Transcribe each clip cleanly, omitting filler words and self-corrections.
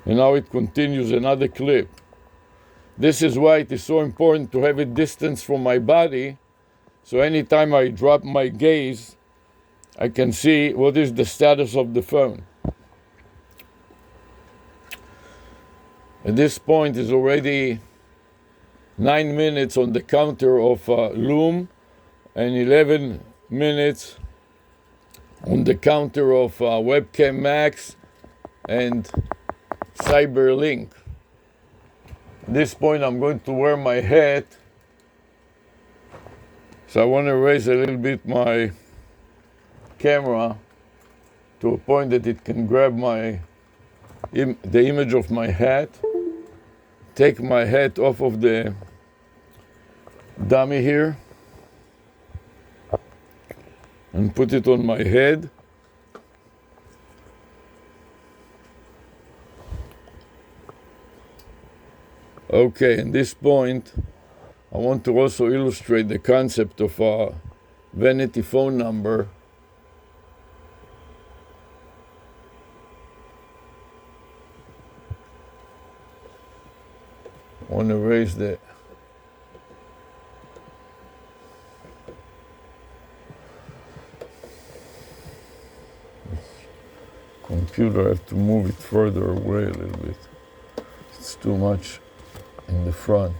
And now it continues another clip. This is why it is so important to have a distance from my body, so anytime I drop my gaze, I can see what is the status of the phone. At this point is already 9 minutes on the counter of Loom and 11 minutes on the counter of Webcam Max and Cyberlink. At this point I'm going to wear my hat, so I want to raise a little bit my camera to a point that it can grab the image of my hat. Take my hat off of the dummy here and put it on my head. Okay, at this point I want to also illustrate the concept of a vanity phone number. I want to raise the computer. I have to move it further away a little bit. It's too much in the front.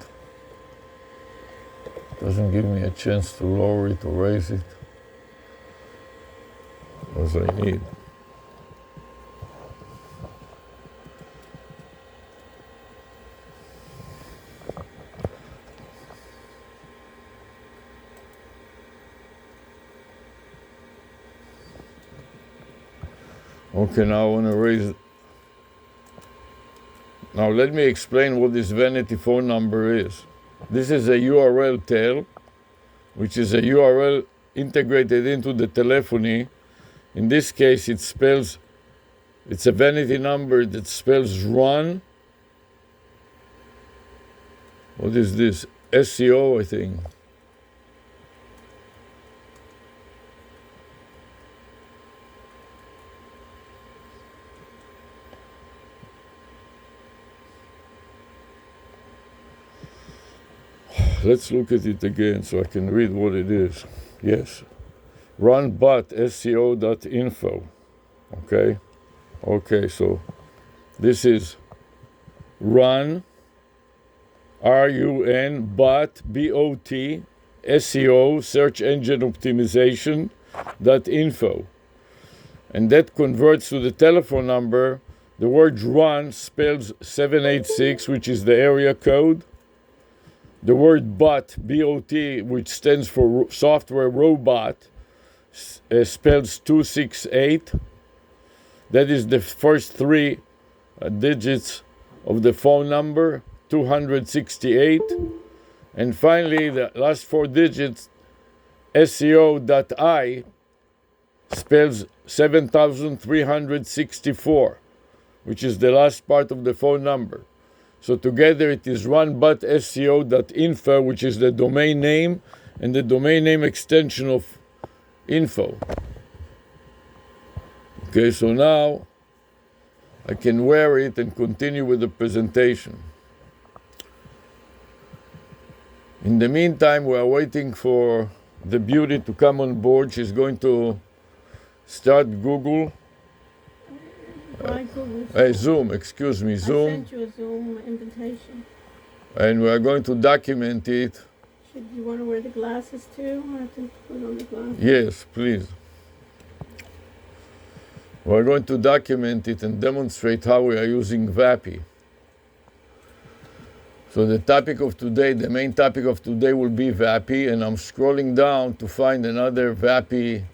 Doesn't give me a chance to lower it or raise it as I need. Okay, now I want to raise. Now let me explain what this vanity phone number is. This is a URL tail, which is a URL integrated into the telephony. In this case, it's a vanity number that spells run. What is this? SEO, I think. Let's look at it again so I can read what it is. Yes, runbot.sco.info. Okay, so this is run, R-U-N, bot, B-O-T, SEO, search engine optimization, .info. And that converts to the telephone number. The word run spells 786, which is the area code. The word bot, B-O-T, which stands for software robot, spells 268. That is the first three digits of the phone number, 268. And finally, the last four digits, SEO.I, spells 7364, which is the last part of the phone number. So together it is runbot.sco.info, which is the domain name and the domain name extension of info. Okay, so now I can wear it and continue with the presentation. In the meantime, we are waiting for the beauty to come on board. She's going to start Google. Zoom, excuse me, Zoom. I sent you a Zoom invitation. And we are going to document it. Should you want to wear the glasses too? I have to put on the glasses. Yes, please. We're going to document it and demonstrate how we are using VAPI. So the topic of today, the main topic of today will be VAPI, and I'm scrolling down to find another VAPI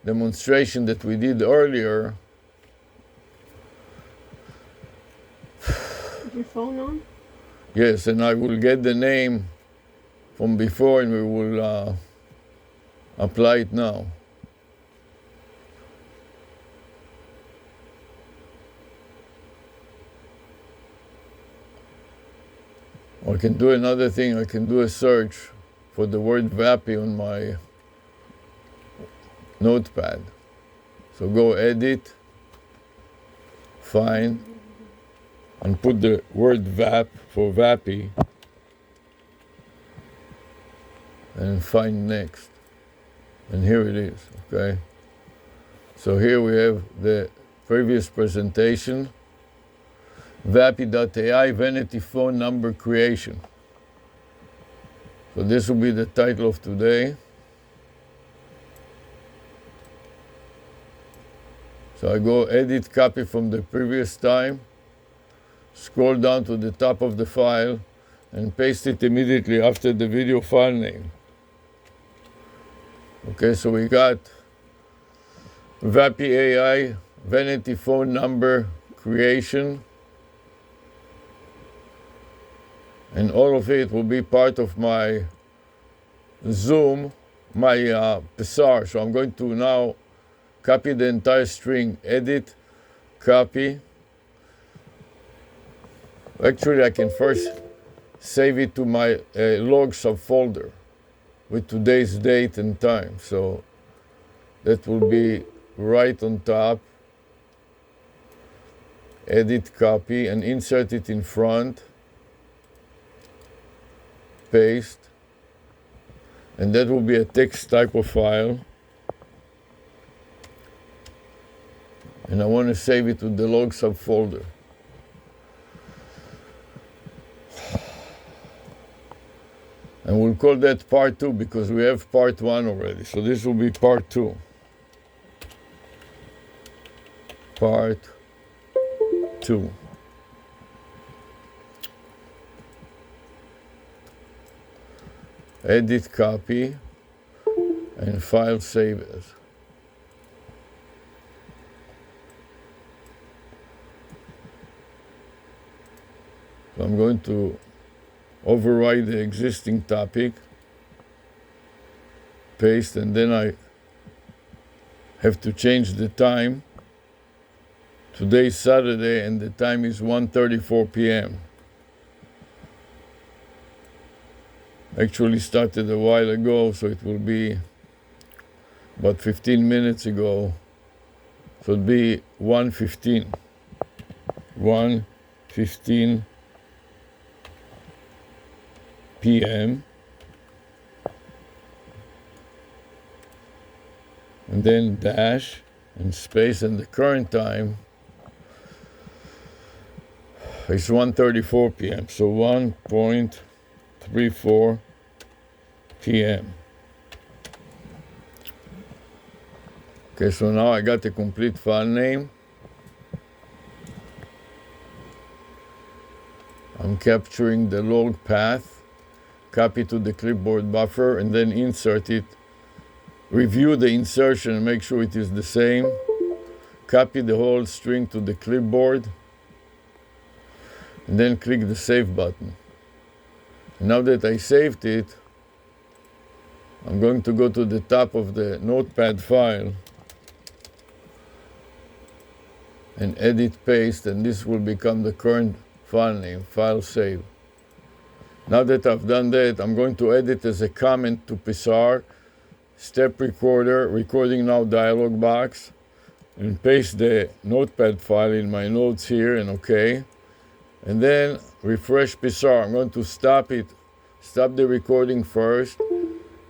demonstration that we did earlier. Your phone on? Yes, and I will get the name from before and we will apply it now. I can do another thing. I can do a search for the word VAPI on my notepad. So go edit, find, and put the word VAP for VAPI and find next. And here it is, okay? So here we have the previous presentation, VAPI.ai vanity phone number creation. So this will be the title of today. So I go edit copy from the previous time, scroll down to the top of the file, and paste it immediately after the video file name. Okay, so we got VAPI AI vanity phone number creation, and all of it will be part of my Zoom, my Psar. So I'm going to now copy the entire string, edit, copy. Actually, I can first save it to my log subfolder with today's date and time. So that will be right on top. Edit, copy, and insert it in front. Paste. And that will be a text type of file. And I want to save it to the log subfolder. And we'll call that part 2 because we have part 1 already. So this will be part 2. Part 2. Edit, copy, and file save as. So I'm going to override the existing topic, paste, and then I have to change the time. Today is Saturday and the time is 1:34 p.m. Actually started a while ago, so it will be about 15 minutes ago. So it'll be 1:15. 1:15 p.m. and then dash and space, and the current time is 1:34 p.m. So 1:34 p.m. Okay, so now I got the complete file name. I'm capturing the log path, copy to the clipboard buffer, and then insert it. Review the insertion and make sure it is the same. Copy the whole string to the clipboard, and then click the save button. And now that I saved it, I'm going to go to the top of the notepad file and edit paste, and this will become the current file name, file save. Now that I've done that, I'm going to edit as a comment to Psar, step recorder, recording now dialog box, and paste the notepad file in my notes here, and OK. And then refresh Psar. I'm going to stop it, stop the recording first.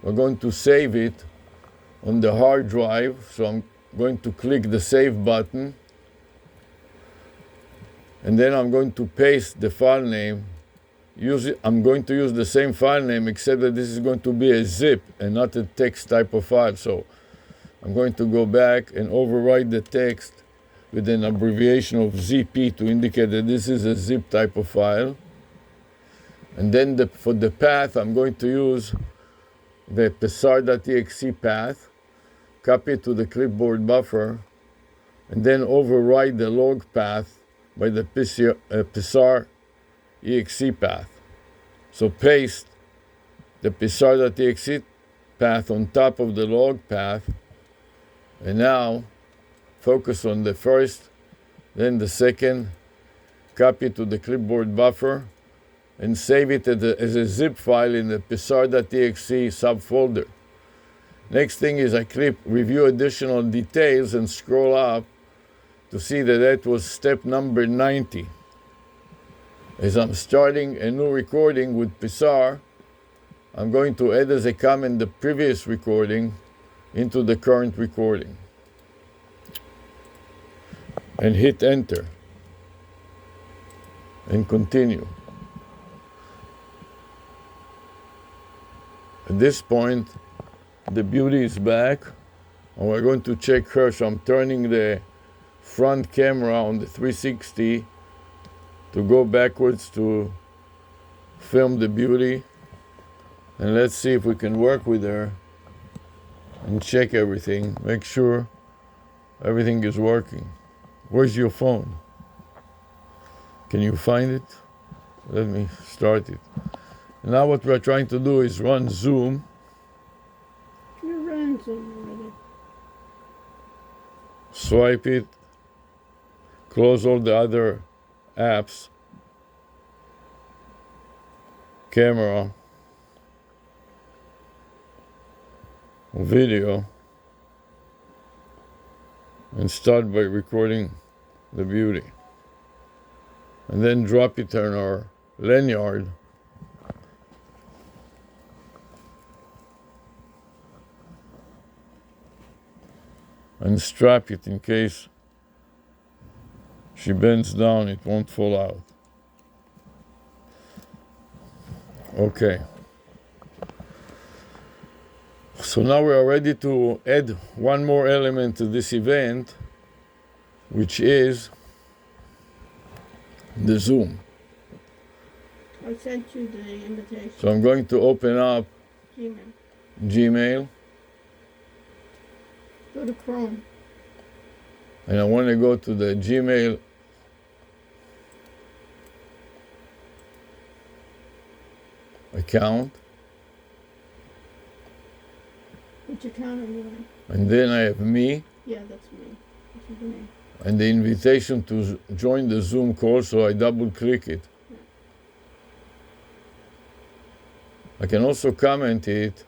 We're going to save it on the hard drive. So I'm going to click the save button. And then I'm going to paste the file name. I'm going to use the same file name, except that this is going to be a zip and not a text type of file. So I'm going to go back and override the text with an abbreviation of ZP to indicate that this is a zip type of file. And then for the path, I'm going to use the psar.exe path, copy it to the clipboard buffer, and then override the log path by the psar.exe path. So paste the psar.exe path on top of the log path, and now focus on the first, then the second, copy to the clipboard buffer, and save it as a zip file in the psar.exe subfolder. Next thing is I click review additional details and scroll up to see that that was step number 90. As I'm starting a new recording with Pixar, I'm going to add as a comment the previous recording into the current recording. And hit enter. And continue. At this point, the beauty is back, and we're going to check her. So I'm turning the front camera on the 360 to go backwards to film the beauty. And let's see if we can work with her and check everything, make sure everything is working. Where's your phone? Can you find it? Let me start it. Now what we're trying to do is run Zoom. You ran Zoom already. Swipe it, close all the other apps, camera, video, and start by recording the beauty. And then drop it on our lanyard. And strap it in case she bends down, it won't fall out. Okay. So now we are ready to add one more element to this event, which is the Zoom. I sent you the invitation. So I'm going to open up Gmail. Go to Chrome. And I want to go to the Gmail account. Which account are you on? And then I have me. Yeah, that's me. This is me. And the invitation to join the Zoom call, so I double click it. Yeah. I can also comment it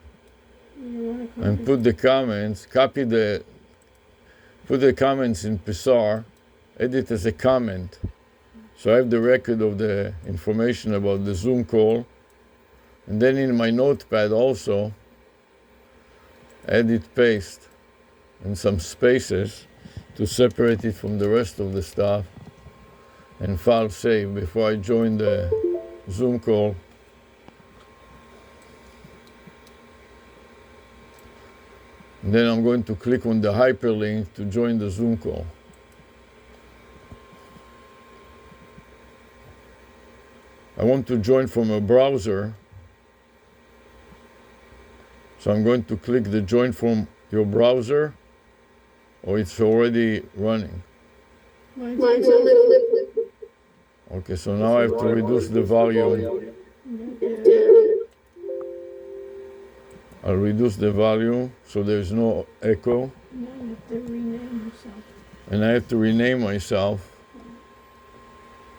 and put the comments, put the comments in Pixar, edit as a comment. So I have the record of the information about the Zoom call. And then in my notepad also, edit, paste, and some spaces to separate it from the rest of the stuff, and file save before I join the Zoom call. And then I'm going to click on the hyperlink to join the Zoom call. I want to join from a browser, so I'm going to click the join from your browser, or it's already running. Mine's a little. Okay, so now I have to reduce the volume. I'll reduce the volume so there's no echo. No, you have to rename yourself. And I have to rename myself.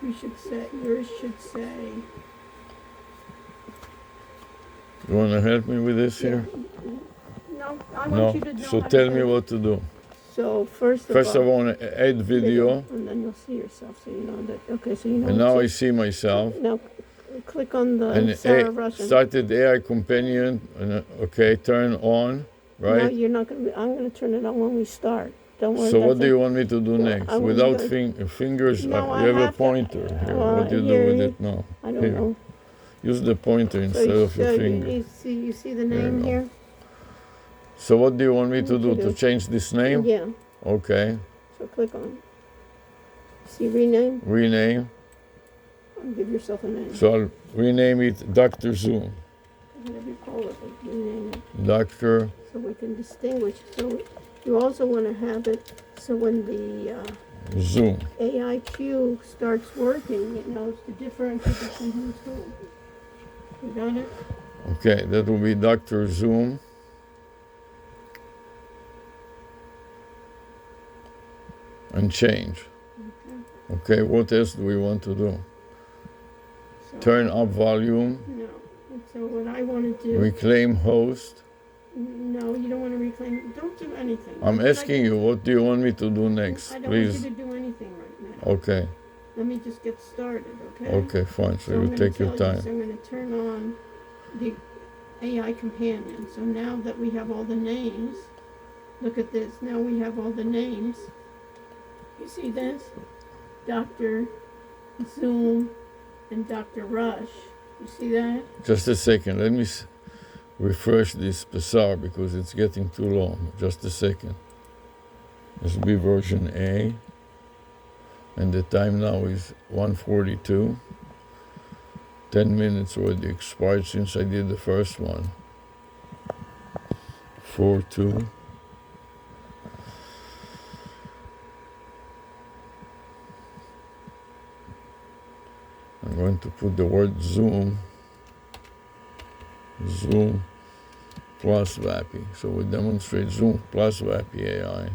Yours should say. You want to help me with this here? No, I want you to know. So tell me what to do. So first I want to add video. And then you'll see yourself, so you know that. Okay, so you know. And now I see myself. Now click on the And ARush. started AI companion. And, okay, turn on, right? No, you're not going to. I'm going to turn it on when we start. Don't worry. So what do you want me to do next? I want Without you to- fingers, No, I you have a have to- pointer here. What do you do here with you- it now? I don't Here. know. Use the pointer instead of your finger. You see the There you name go. here? So what do you want me to do? to To do? change this name? Yeah. Okay. So click on it. See rename? Rename. And give yourself a name. So I'll rename it Dr. Zoom. Whatever you call it, like rename it. Dr. So we can distinguish. So you also want to have it so when the Zoom. AIQ starts working, it knows the difference between who's who. You got it? Okay, that will be Dr. Zoom. And change. Okay, what else do we want to do? So, Turn up volume. No. And so what I want to do. Reclaim host. No, you don't want to reclaim. Don't do anything. I'm It's asking you, what do you want me to do next? I don't Please. want you to do anything right now. Okay. let me just get started, okay? Okay, fine. So I'm you gonna take your tell you, time. so I'm going to turn on the AI companion. So now that we have all the names, look at this. Now we have all the names. You see this? Dr. Zoom and Dr. Rush. You see that? Just a second. Let me refresh this bazaar because it's getting too long. Just a second. This will be version A. And the time now is 1:42. 10 minutes already expired since I did the first one. 4:2. I'm going to put the word Zoom plus VAPI. So we demonstrate Zoom plus VAPI AI.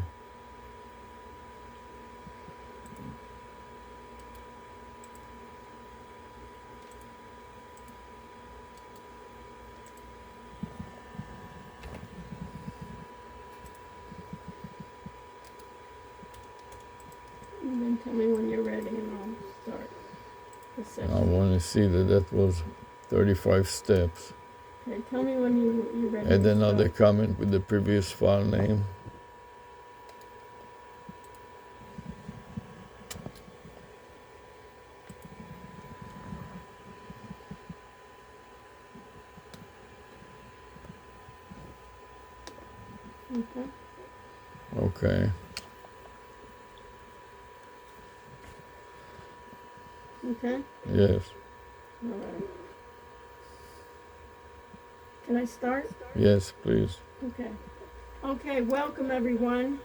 And then tell me when you're ready and I'll start the I session. want to see that was 35 steps. Okay, tell me when you're ready. Add to another start. comment with the previous file name. Okay. Okay. Okay. Yes. All right. Can I start? Yes, please. Okay. Okay, welcome everyone.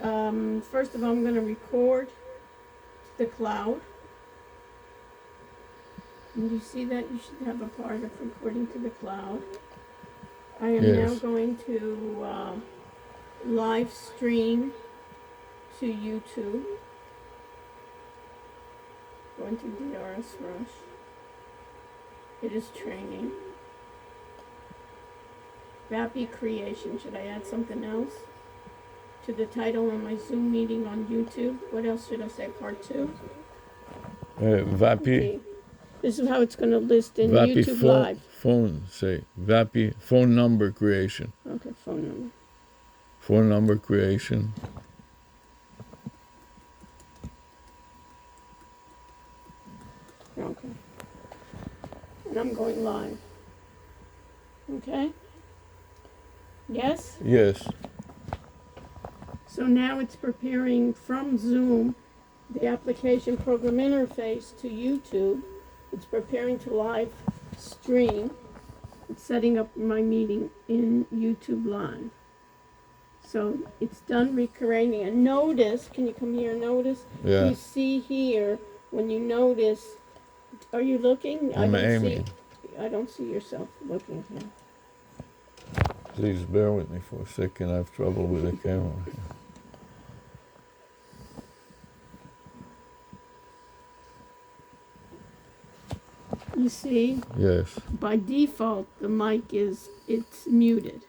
First of all, I'm going to record the cloud. And you see that? You should have a part of recording to the cloud. I am now Yes. going to live stream to YouTube. Going to ARush. It is training. VAPI creation. Should I add something else to the title of my Zoom meeting on YouTube? What else should I say? Part 2? VAPI. Okay. This is how it's going to list in VAPI YouTube Live. VAPI phone number creation. Okay, phone number. Phone number creation. Okay. And I'm going live. Okay? Yes? Yes. So now it's preparing from Zoom the application program interface to YouTube. It's preparing to live stream. It's setting up my meeting in YouTube Live. So it's done recreating. And notice, can you come here and notice? Yeah. You see here, when you notice, are you looking? I'm aiming. I don't see yourself looking here. Please bear with me for a second. I have trouble with the camera. You see, Yes. by default, the mic it's muted.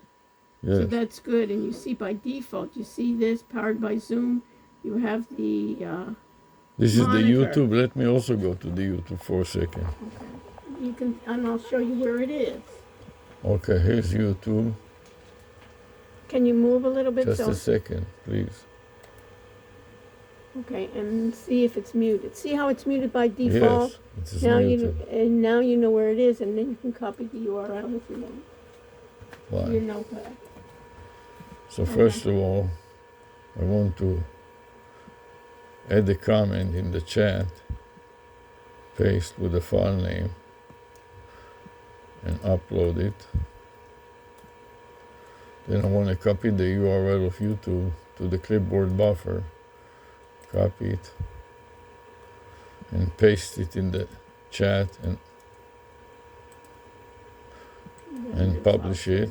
So Yes. that's good. And you see by default, you see this powered by Zoom. You have the This is the moniker. YouTube. Let me also go to the YouTube for a second. Okay. You can, and I'll show you where it is. Okay, here's YouTube. Can you move a little bit? Just a second, please. Okay, and see if it's muted. See how it's muted by default? Yes, it is Now muted. now you know where it is, and then you can copy the URL if you want. Fine. Your notepad. So first of all, I want to add a comment in the chat, paste with the file name, and upload it. Then I want to copy the URL of YouTube to the clipboard buffer, copy it, and paste it in the chat and publish it.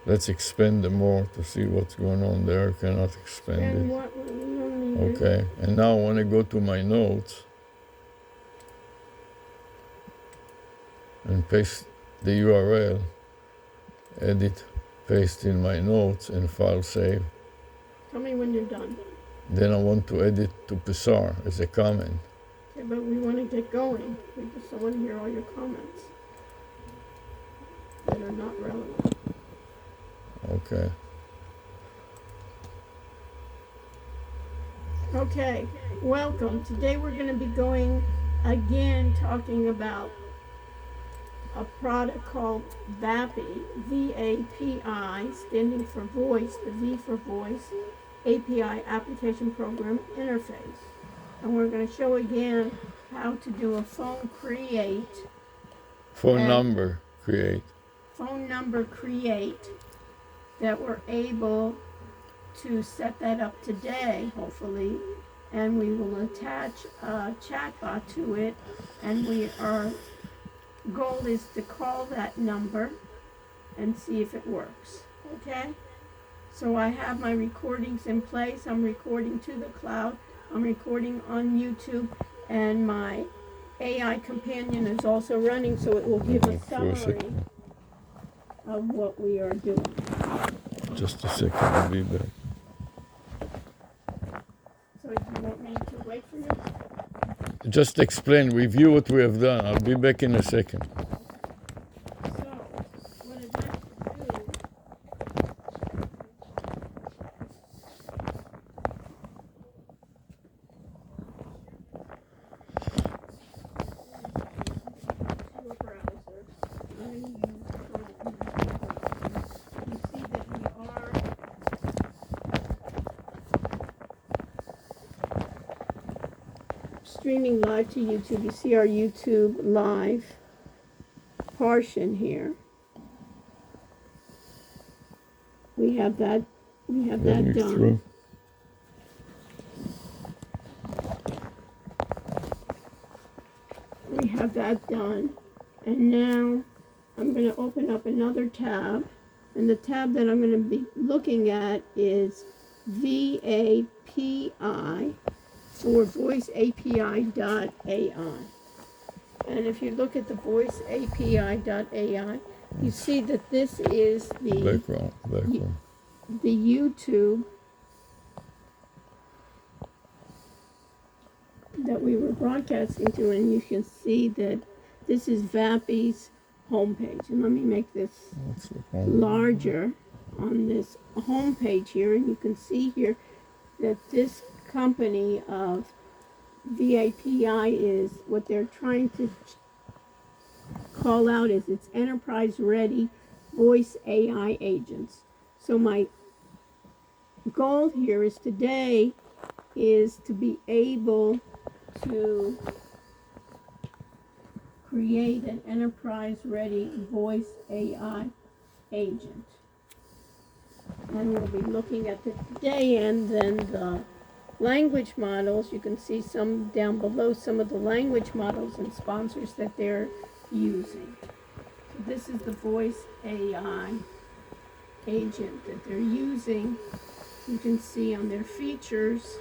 Let's expand them more to see what's going on there. Cannot expand And it. what, we don't need it. Okay, and now I want to go to my notes and paste the URL, edit, paste in my notes, and file save. Tell me when you're done. Then I want to add it to Pessar as a comment. Okay, but we want to get going. We just don't want to hear all your comments that are not relevant. Okay. Okay, welcome. Today we're going to be going again talking about a product called VAPI, V-A-P-I, standing for voice, the V for voice, API, Application Program Interface. And we're going to show again how to do a phone create. Phone number create. Phone number create that we're able to set that up today, hopefully, and we will attach a chatbot to it, and our goal is to call that number and see if it works. Okay? So I have my recordings in place. I'm recording to the cloud. I'm recording on YouTube, and my AI companion is also running, so it will give a summary of what we are doing. Just a second, I'll be back. So do you want me to wait for you? Just explain, review what we have done. I'll be back in a second. So, what I'd like to do to a browser. I'm going to use Chrome. You see that we are streaming live to YouTube. You see our YouTube live portion here. We have that Very done. true. We have that done. And now I'm going to open up another tab. And the tab that I'm going to be looking at is VAPI for voiceapi.ai. And if you look at the voiceapi.ai, you see that this is Background. the YouTube that we were broadcasting to, and you can see that this is VAPI's homepage. And let me make this larger on this homepage here, and you can see here that this company of VAPI is what they're trying to call out is its enterprise ready voice AI agents. So my goal here is today is to be able to create an enterprise ready voice AI agent. And we'll be looking at the today, and then the language models. You can see some down below, some of the language models and sponsors that they're using. So this is the voice AI agent that they're using. You can see on their features,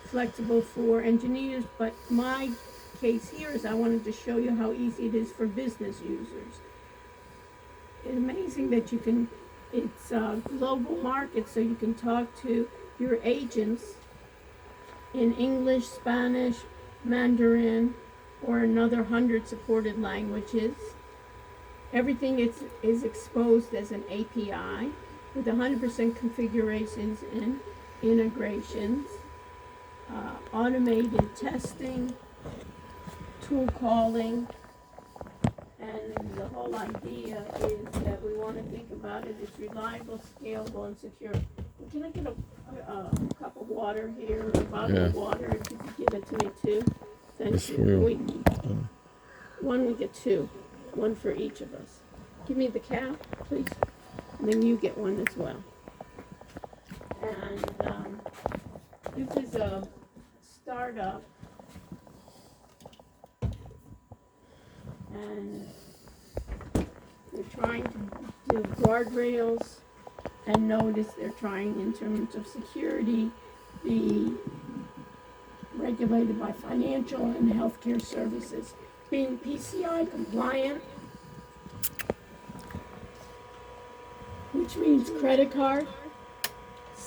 flexible for engineers, but my case here is I wanted to show you how easy it is for business users. It's amazing that you can, it's a global market, so you can talk to your agents in English, Spanish, Mandarin, or another 100 supported languages. Everything is exposed as an API with 100% configurations and integrations, automated testing, tool calling, and the whole idea is that we want to think about it as reliable, scalable, and secure. Can I get a cup of water here, or a bottle of water, if you could give it to me too? Thank you. One, we get two, one for each of us. Give me the cap, please, and then you get one as well. And this is a startup, and they're trying to do guardrails, and notice they're trying in terms of security, be regulated by financial and healthcare services, being PCI compliant, which means credit card,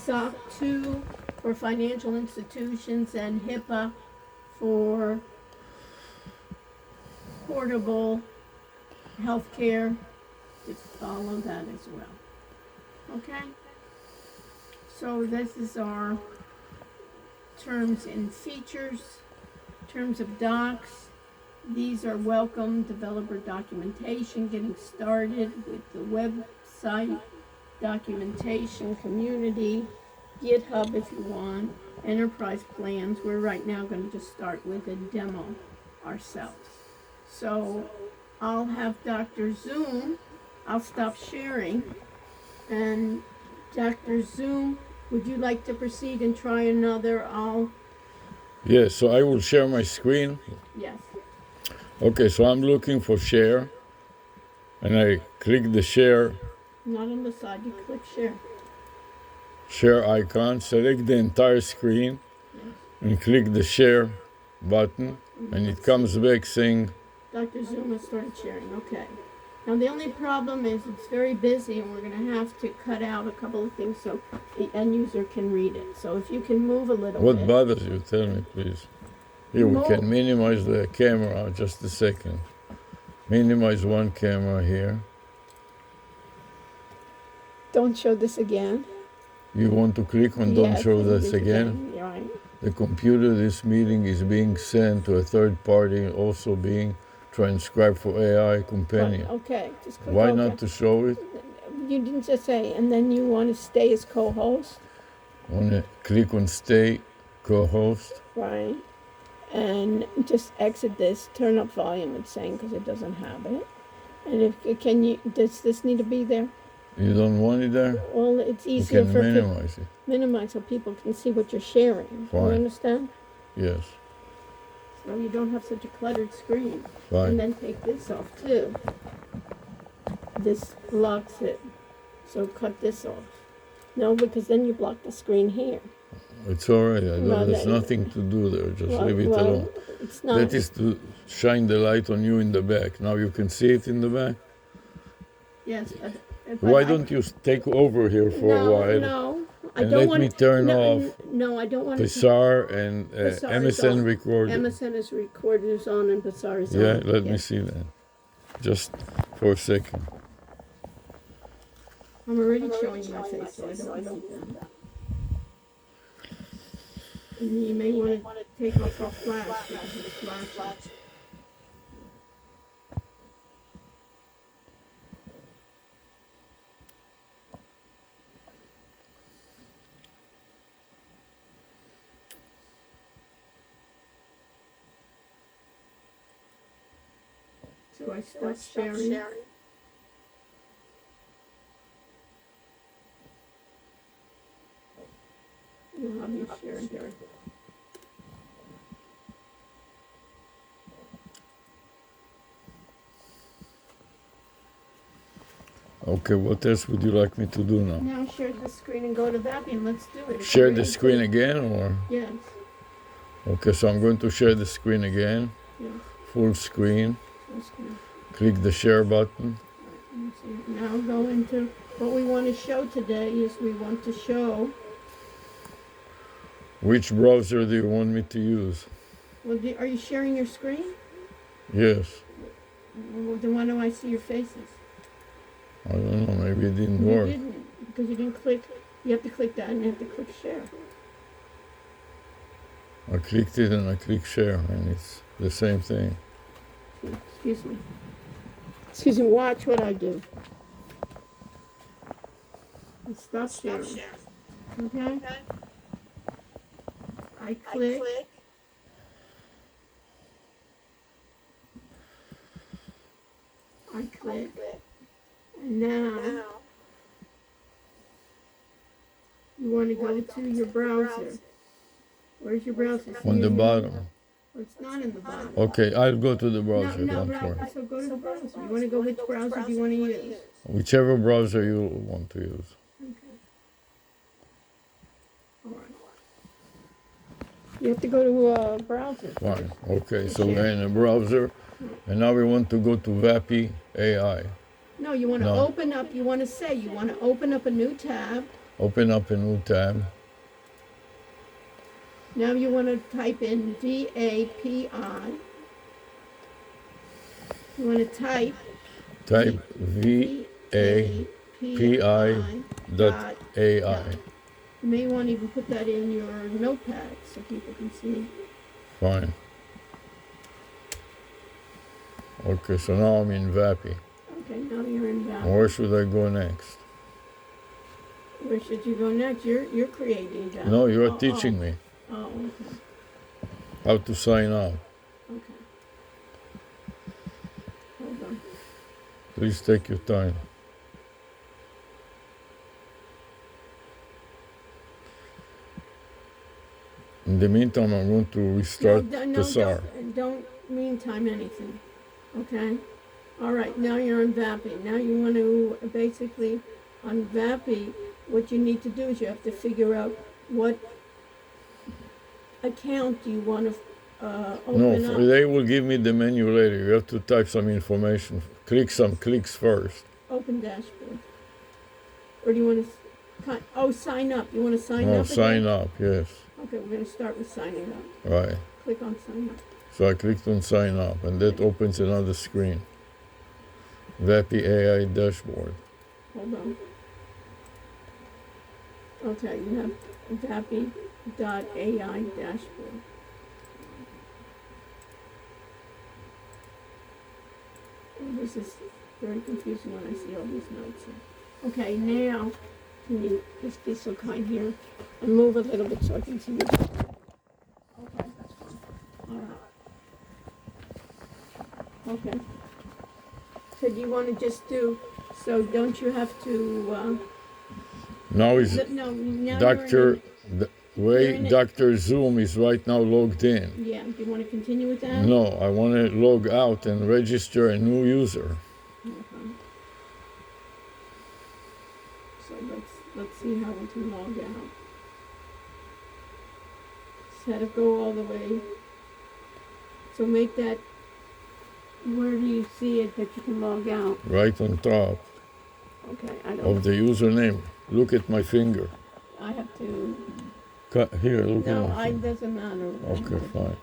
SOC 2 for financial institutions, and HIPAA for portable healthcare. Just follow that as well. Okay? So this is our terms and features, terms of docs. These are welcome developer documentation, getting started with the website, documentation, community, GitHub if you want, enterprise plans. We're right now going to just start with a demo ourselves. So I'll have Dr. Zoom, I'll stop sharing, and Dr. Zoom, would you like to proceed and try another? Yes, so I will share my screen. Yes. Okay, so I'm looking for share, and I click the share Not on the side, you click share icon, select the entire screen, Yes. and click the share button, and it comes back saying, Dr. Zoom has started sharing. Okay. Now the only problem is it's very busy, and we're going to have to cut out a couple of things so the end user can read it. So if you can move a little what bit. bothers you? Tell me, please. Here, we Mo- can minimize the camera, just a second. Minimize one camera here. Don't show this again. You want to click on don't Yes, show do this again? You're right. The computer, this meeting is being sent to a third party, also being transcribed for AI companion. Right, okay. Just click Why OK. not to show it? You didn't just say, and then you want to stay as co-host, Want to click on stay, co-host. right? And just exit this, turn up volume, it's saying, because it doesn't have it. And does this need to be there? You don't want it there? Well, it's You easier can for minimize it. minimize so people can see what you're sharing. Fine. You understand? Yes, So you don't have such a cluttered screen. And fine. then take this off too. This blocks it. So cut this off. No, because then you block the screen here. It's all right. Well, There's then- nothing to do there. Just leave it alone. It's not. That is to shine the light on you in the back. Now you can see it in the back. Yes, but Why don't you take over here for a while? No, I And don't let want me turn no, off No, I don't want to. Pixar and Pixar is MSN on. recorder. MSN is recorder is on and Pixar is on. Yeah, let me Yes. see that. Just for a second. I'm already showing my face, so I don't need that. And you may want to take off your flash because it's flashing. So I stop sharing. You'll have your share here. Okay, what else would you like me to do now? Now share the screen and go to that and let's do it. Share the screen again, or? Yes, Okay, so I'm going to share the screen again. yes. Full screen. Full screen. Click the share button. Let me see. Now go into what we want to show today is we want to show, Which browser do you want me to use? well, are you sharing your screen? Yes. Well, then why do I see your faces? I don't know, maybe it didn't You work. didn't, because you didn't click. You have to click that and you have to click share. I clicked it and I click share, and it's the same thing. Excuse me. Excuse me, watch what I do. And stop sharing. Okay? I click. I click. And now you want to go to your browser. Where's your browser? On the bottom. Oh, it's not in the bottom. Okay, I'll go to the browser, No, don't worry. so go to the browser. You want to go which browser do you want to use? Whichever browser you want to use. Okay. All right. You have to go to a browser. Fine. Okay, so we're in a browser, and now we want to go to VAPI AI. No, you want to No. open up, you want to open up a new tab Open up a new tab. Now you want to type in VAPI. You want to type VAPI.AI. You may want to even put that in your notepad so people can see. Fine. Okay, so now I'm in VAPI. Okay, now you're in VAPI. Where should I go next? Where should you go next? You're creating VAPI. No, you're teaching me Oh, okay. how to sign up. Okay. Hold on. Please take your time. In the meantime, I'm going to restart the SAR. Don't meantime anything. Okay? All right, now you're on VAPI. Now you want to basically, on VAPI, what you need to do is you have to figure out what account you want to open up. They will give me the menu later. You have to type some information. Click some clicks first. Open dashboard. Or do you want to, sign up. You want to sign up again? Sign up, yes. Okay, we're going to start with signing up. Right. Click on sign up. So I clicked on sign up, and that opens another screen. VAPI AI dashboard. Hold on. Okay, you have VAPI.ai dashboard. Oh, this is very confusing when I see all these notes here. Okay, now, can you just be so kind here and move a little bit so I can see you? Okay, that's fine. All right. Okay. So do you want to just do, so don't you have to, Now is now Dr. Dr. Zoom is right now logged in. Yeah, do you want to continue with that? No, I want to log out and register a new user. Okay. So let's see how we can log out. Just had to go all the way. So make that, where do you see it that you can log out? Right on top Okay, I don't of the username. Look at my finger. I have to, Here, look no, at my finger. doesn't matter. Okay, fine.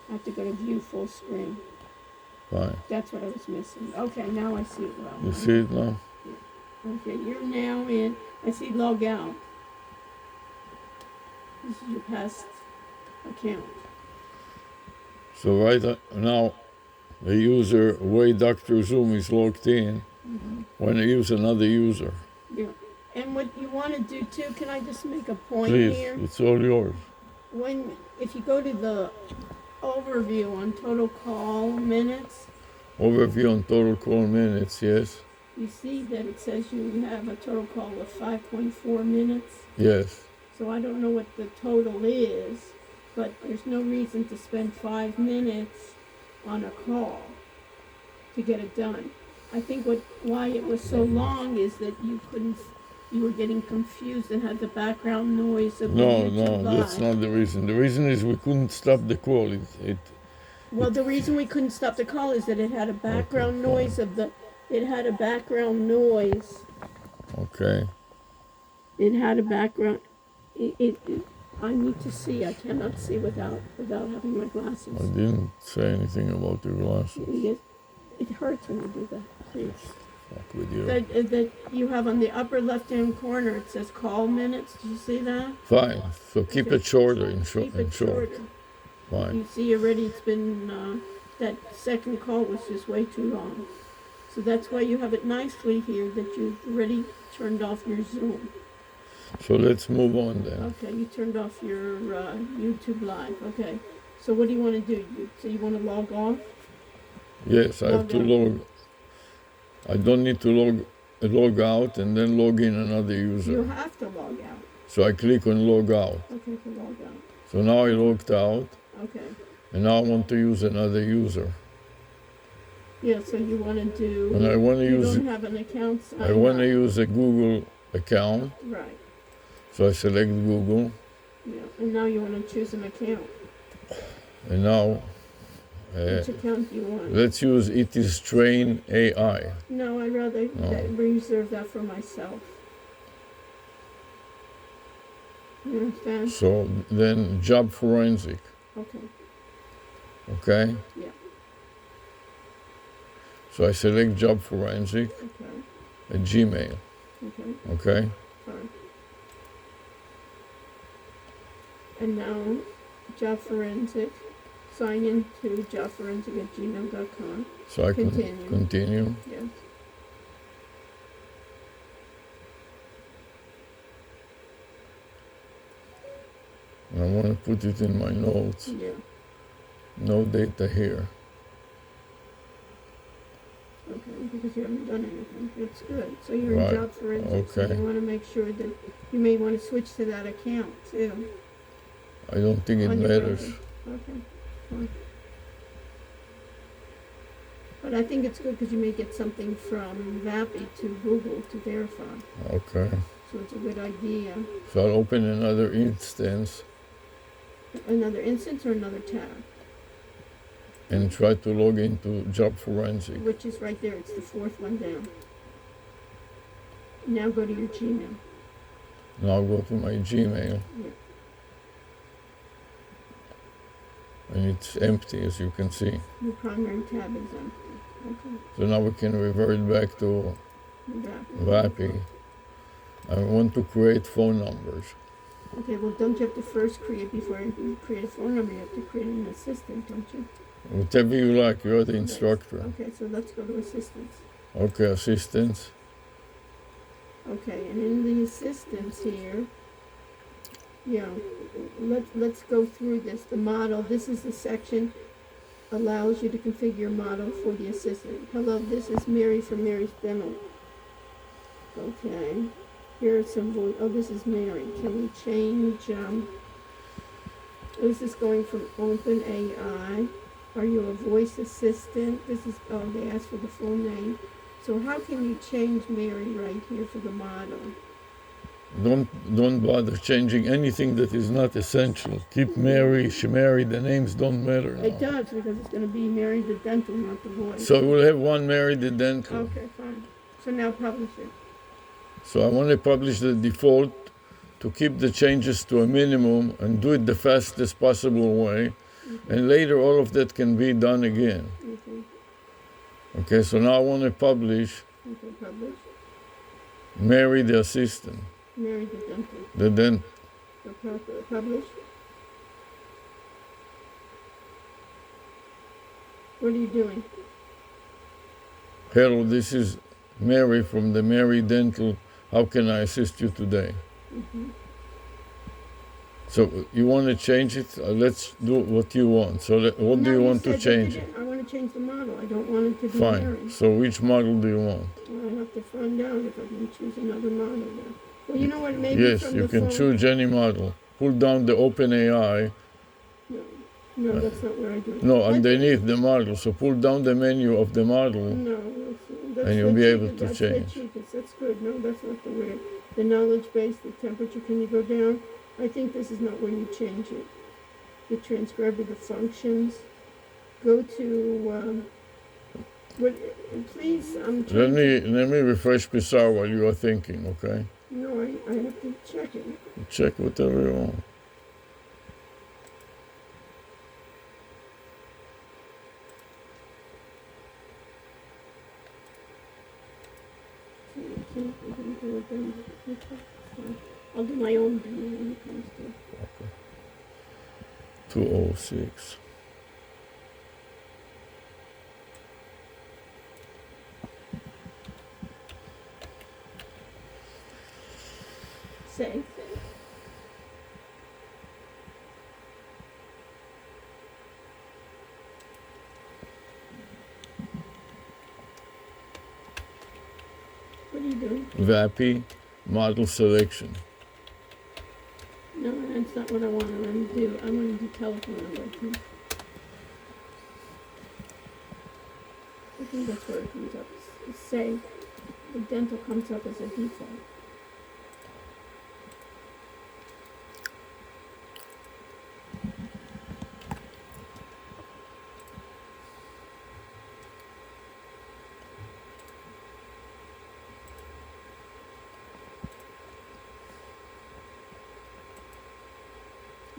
I have to go to view full screen. Fine. That's what I was missing. Okay, now I see it well. You see it now? Okay, you're now in, I see log out. This is your past account. So right now, the user, Dr. Zoom is logged in. When I use another user. Yeah. And what you want to do too, can I just make a point Please, here? it's all yours. If you go to the overview on total call minutes, Overview on total call minutes, yes? you see that it says you have a total call of 5.4 minutes. Yes. So I don't know what the total is, but there's no reason to spend 5 minutes on a call to get it done. I think why it was so long is that you were getting confused and had the background noise of the YouTube Live. That's not the reason. The reason is we couldn't stop the call. The reason we couldn't stop the call is that it had a background noise Okay. It had a background noise. Okay. It had a background, I need to see, I cannot see without having my glasses. I didn't say anything about your glasses. It hurts when you do that. See? Fuck with you. That you have on the upper left-hand corner, it says call minutes. Did you see that? Fine. So keep it shorter in short. Keep it shorter. Fine. You see already it's been, that second call was just way too long. So that's why you have it nicely here that you've already turned off your Zoom. So let's move on then. Okay, you turned off your YouTube Live. Okay. So what do you want to do? So you want to log off? Yes, I have to log. I don't need to log out and then log in another user. You have to log out. So I click on log out. Okay, to log out. So now I logged out. Okay. And now I want to use another user. Yeah, so you want to do. And I want to you use. don't have an account signed I want to up. use a Google account. Right. So I select Google. Yeah, and now you want to choose an account. And now. Which account do you want? Let's use It Is Train AI. No, I'd rather reserve that for myself. You understand? So then job forensic, Okay. okay? Yeah. So I select job forensic Okay. at Gmail, Okay. okay? Fine. And now, job forensic. Sign in to jobforensic@gmail.com. So I can Continue. continue. Yes. And I want to put it in my notes. Yeah. No data here. Okay, because you haven't done anything. That's good. So you're Right. in job forensic, so Okay. you want to make sure that you may want to switch to that account too. I don't think it on your matters. browser. Okay, fine. But I think it's good because you may get something from VAPI to Google to verify. Okay. So it's a good idea. So I'll open another instance Another instance or another tab, and try to log into job forensic. which is right there. It's the fourth one down. Now go to your Gmail. Now I'll go to my Gmail Yeah. and it's empty, as you can see. Your primary tab is empty. Okay. So now we can revert back to VAPI. I want to create phone numbers. Okay, well, don't you have to first create, before you create a phone number, you have to create an assistant, don't you? Whatever you like, you're the instructor. Okay, so let's go to assistants. Okay, assistants. Okay, and in the assistants here, let's go through this. The model, this is the section allows you to configure model for the assistant. Hello, this is Mary from Mary's Demo. Okay, here are some voice. Oh, this is Mary. Can we change? This is going from OpenAI. Are you a voice assistant? This is, oh, they asked for the full name. So how can you change Mary right here for the model? Don't bother changing anything that is not essential. Keep Mary, Shemary, the names don't matter now. It does, because it's going to be Mary the dental, not the voice. So we'll have one Mary the dental. Okay, fine. So now publish it. So I want to publish the default to keep the changes to a minimum and do it the fastest possible way. And later all of that can be done again. Okay, so now I want to publish Okay, publish. Mary the assistant. Mary the dental. The dent. So publish. What are you doing? Hello, this is Mary from the Mary Dental. How can I assist you today? So you want to change it? Let's do what you want. So what do you want to change? I want to change the model. I don't want it to be Fine. Mary. So which model do you want? Well, I have to find out if I can choose another model then. Well, you know what? Maybe Yes, from you the can phone. choose any model. Pull down the OpenAI. No, that's not where I do it. No, underneath the model. So pull down the menu of the model. No, that's And you'll the be able cheapest. to That's change. the cheapest. That's good. No, that's not the way. The knowledge base, the temperature. Can you go down? I think this is not where you change it. The transcriber, the functions. Go to. Please, I'm trying. Let me refresh Pissar while you are thinking, okay? No, I have to check it. Check whatever you want. I'll do my own demo when it comes to. 206. Say. What are you doing? VAPI model selection. No, that's not what I want to do. I want to do telephone number. I think that's where it comes up. Say, the dental comes up as a default.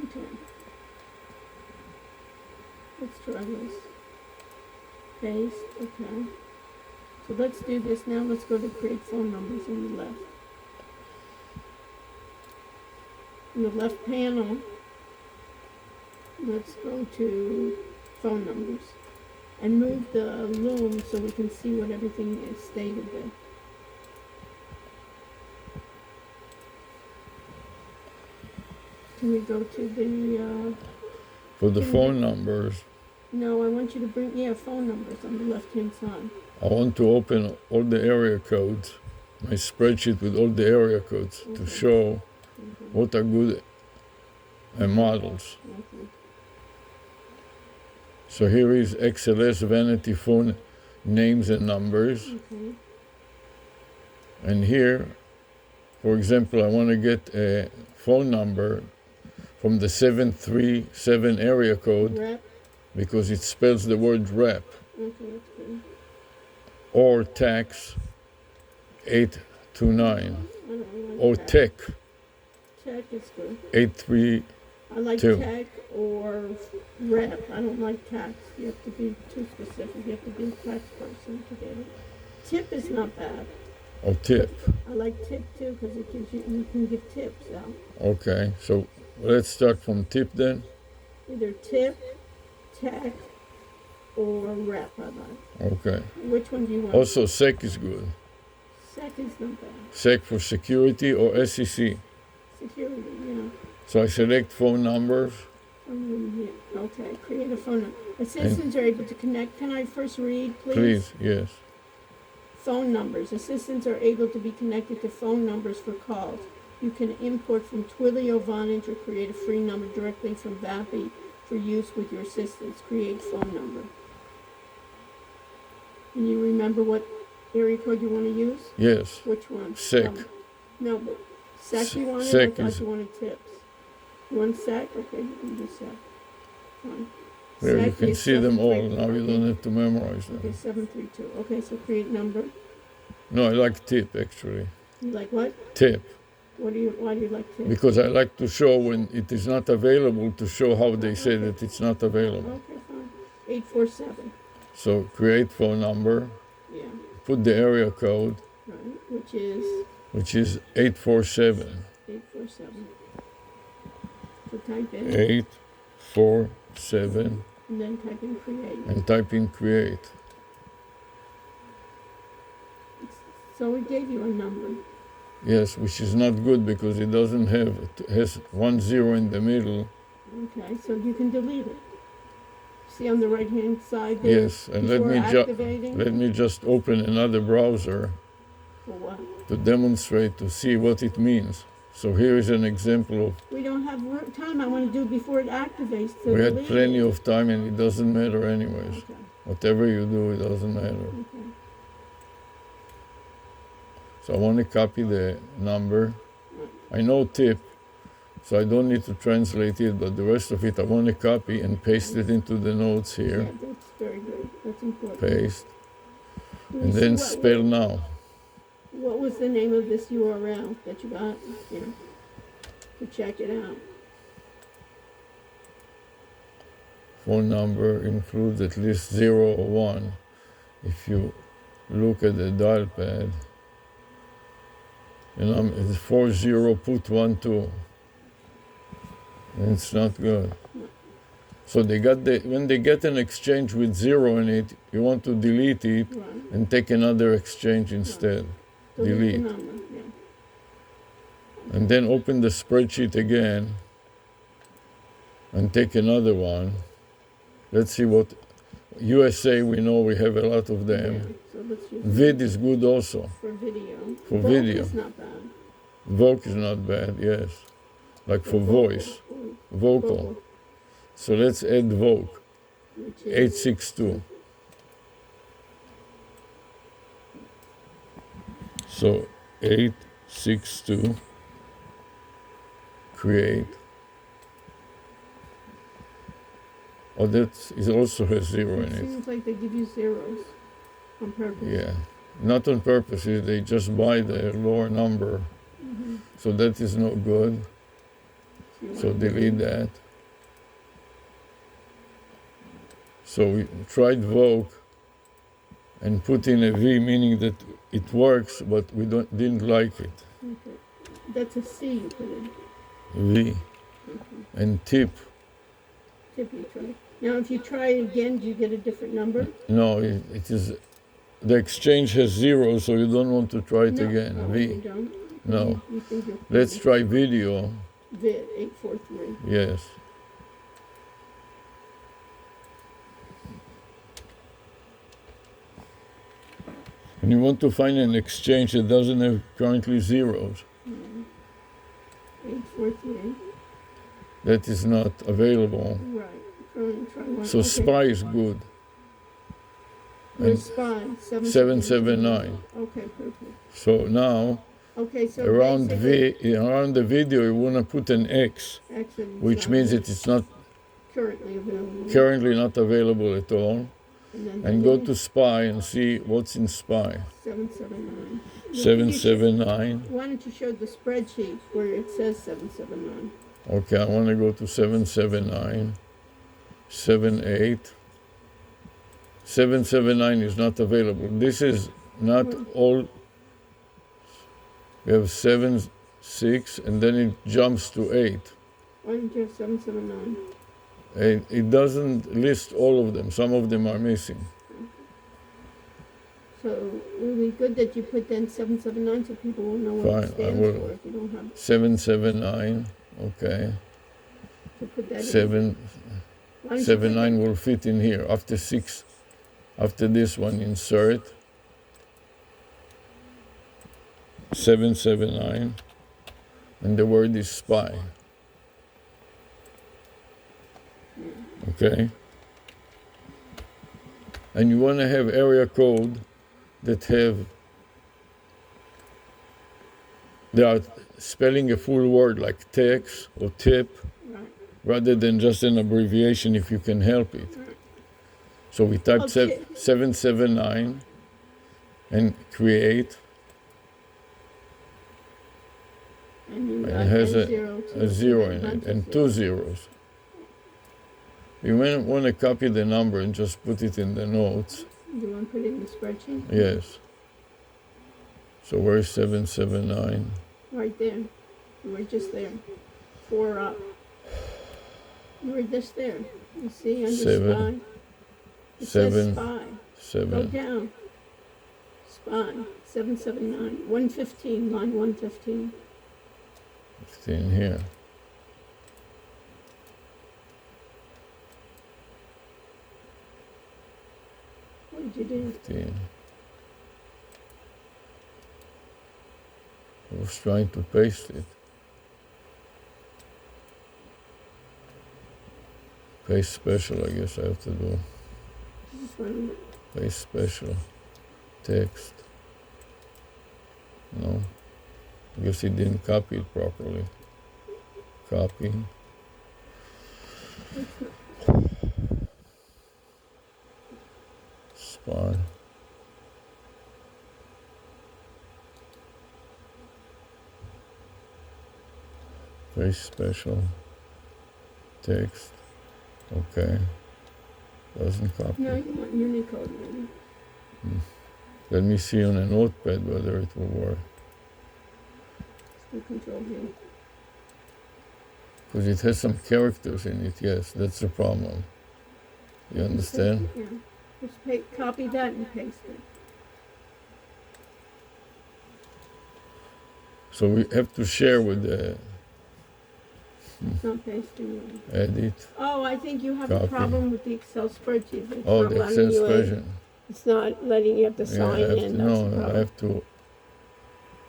Okay. Let's try this. Paste, okay. So let's do this now. Let's go to create phone numbers on the left. In the left panel, let's go to phone numbers and move the loom so we can see what everything is stated there. Can we go to the, For the phone numbers, no, I want you to bring, phone numbers on the left-hand side. I want to open all the area codes, my spreadsheet with all the area codes to show what are good models. Okay. So here is XLS Vanity phone names and numbers. Okay. And here, for example, I want to get a phone number from the 737 area code Rep. because it spells the word rep, Okay, that's good. or tax 829, I don't like or that. tech Tech is good. 832. I like tech or rep. I don't like tax. You have to be too specific. You have to be a tax person to get it. Tip is not bad. Or tip. I like tip too because it gives you can give tips out. Okay, so let's start from tip then. Either tip, tech, or rep. I like. Okay. Which one do you want? Also, SEC is good. Sec is not bad. SEC for security or SEC. Security, yeah. So I select phone numbers. Yeah. Okay, create a phone number. Assistants are able to connect. Can I first read, please? Please, yes. Phone numbers. Assistants are able to be connected to phone numbers for calls. You can import from Twilio, Vonage, or create a free number directly from VAPI for use with your assistants. Create phone number. Can you remember what area code you want to use? Yes. Which one? SEC. No, but SEC you wanted? SEC I thought is- you wanted tips. You want SEC? Okay, you can do SEC. Fine. Where you SEC can is see them all. 732. Now you Okay. don't have to memorize Okay, them. 732. Okay, so create number. No, I like tip actually. You like what? Tip. Why do you like tips? Because I like to show when it is not available to show how they say that it's not available. Okay, fine. 847. So create phone number, Yeah, put the area code, right. Which is 847. 847. So type in 847 and then type in create. and type in create. So it gave you a number. Yes, which is not good because it doesn't have, it has 1 0 in the middle. Okay, so you can delete it. See on the right hand side there? Yes, and before activating? let me just open another browser For what? to demonstrate, to see what it means. So here is an example of, We don't have time. I want to do it before it activates. To we had delete plenty it. of time and it doesn't matter anyways. Okay, Whatever you do, it doesn't matter. okay. So I want to copy the number. I know tip, so I don't need to translate it, but the rest of it I want to copy and paste it into the notes Yeah, here. that's very good. That's important. Paste. Let me And see then what- spell now. What was the name of this URL that you got here to check it out? Phone number includes at least 0 or 1. If you look at the dial pad, it's 40, put 1, 2. And it's not good. So when they get an exchange with 0 in it, you want to delete it Right. and take another exchange instead. Delete. the number, yeah. And then open the spreadsheet again and take another one. Let's see what USA, we know we have a lot of Yeah, them. so let's use Vid is good also. for video. For Bulk video. is not bad. Voc is not bad, yes. Like for voice, vocal. So let's add Voc, Which is 862. So 862, create. Oh, that is also has 0 in it it. seems like they give you zeros on purpose. Yeah, not on purpose. They just buy the lower number. Mm-hmm. So that is no good. So delete that. So we tried Vogue and put in a V, meaning that it works, but we didn't like it. Okay. That's a C you put in. V. Okay. And tip. Tip you try. Now, if you try it again, do you get a different number? No, it is, the exchange has 0, so you don't want to try it again. No, V. you don't. No. You think you're Let's try video. Vid 843. Yes. And you want to find an exchange that doesn't have currently zeros. 843. That is not available. Right. Try one. So Okay. SPY is good. Where's SPY? 779. Okay, perfect. So now, Okay, so around basically, around the video, you want to put an X, actually, it's which not means that it's not currently available. currently not available at all. And And go to SPY and see what's in SPY. 779. 779. Why don't you show the spreadsheet where it says 779? Okay, I want to go to 779. 78. 779 is not available. This is not all. We have 7, 6, and then it jumps to 8. Why don't you have 779? And it doesn't list all of them. Some of them are missing. So it would be good that you put then 779 so people will know what Fine, it I stands will. for if you don't have 779. Okay. to put that in. 7, Why don't you 79 will fit in here. After 6, after this one, insert 779, and the word is SPY. Okay? And you want to have area code that they are spelling a full word like text or tip, Right. rather than just an abbreviation if you can help it. So we type Okay. 779 and create. And you It got has a zero, a zero in it and 2 zeros. You may want to copy the number and just put it in the notes. You want to put it in the spreadsheet? Yes. So where's 779? Right there. You were just there. 4 up. You were just there. You see under Seven. SPY? It Seven. says SPY. Go 7. down. SPY. 779. 115. Line 115. 15 here. What did you do? 15. I was trying to paste it. Paste special, I guess I have to do. Just one. Paste special. Text. No. I guess he didn't copy it properly. Copy. SPY. Paste special. Text. Okay. Doesn't copy. No, you want Unicode maybe. Let me see on a notepad whether it will work. Still Control V. Because it has some characters in it, yes, that's the problem. You understand? Yeah. Just copy that and paste it. So we have to share with the It's not pasting it. edit. Oh, I think you have a Copy. problem with the Excel spreadsheet. It's Oh, not the letting Excel you in. spreadsheet. It's not letting you have to Yeah, sign I have in. to, That's the no, I problem. have to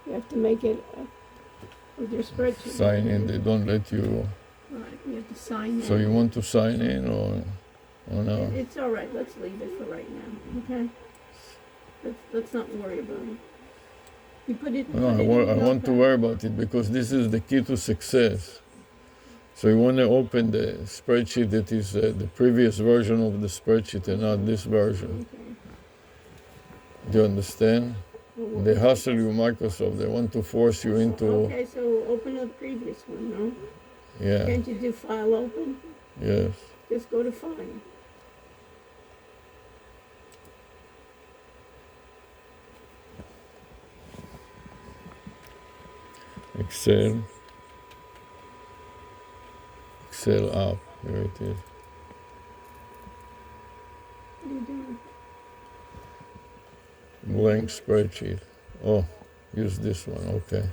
You have to make it with your spreadsheet. sign in. They don't let you. Right, you have to sign in. So you want to sign in or no? It's all right. Let's leave it for right now. Okay. Let's not worry about it. You put it. No, put it I in want to Notepad. worry about it because this is the key to success. So you want to open the spreadsheet that is the previous version of the spreadsheet and not this version. Okay. Do you understand? Well, They hustle you, Microsoft. They want to force you into. Okay, so open the previous one, no? Yeah. Can't you do file open? Yes. Just go to file. Excel. Excel up. Here it is. What are you doing? Blank spreadsheet. Oh, use this one. Okay.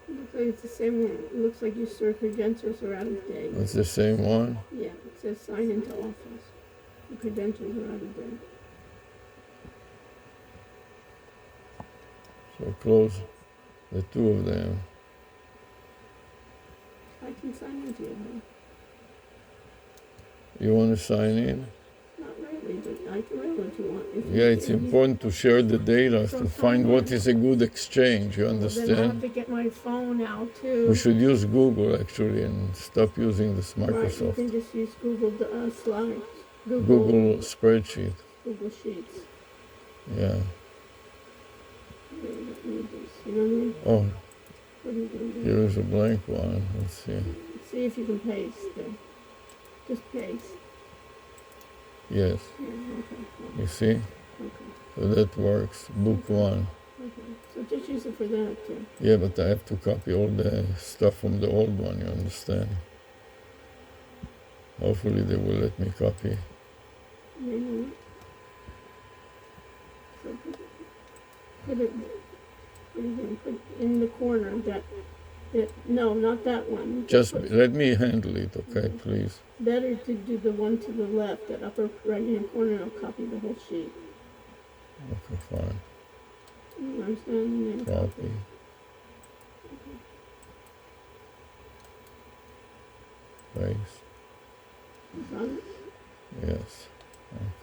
It looks like it's the same one. It looks like your credentials are out of date. It's the same one? Yeah, it says sign into office. The credentials are out of date. So close the two of them. I can sign into it, huh? You want to sign in? Not really, but I can really if you want. Yeah, it's important to share the data to find what is a good exchange, you Then I'll have understand? to get my phone out too. We should use Google actually and stop using this Right, you Microsoft. can just use Google Slides. Google spreadsheet. Google Sheets. Yeah. You don't need this. You know what I mean? Oh, What are you going to do? here is a blank one. Let's see. See if you can paste there. Just paste. Yes. Yeah, okay. You see? Okay. So that works. Book one. Okay. So just use it for that too. Yeah, but I have to copy all the stuff from the old one, you understand? Hopefully they will let me copy. Maybe. So put it in the corner that no, not that one. Just let me handle it, okay, please? Better to do the one to the left, that upper right-hand corner. I'll copy the whole sheet. Okay, fine. You understand? Then Copy. Paste. Got it? Yes.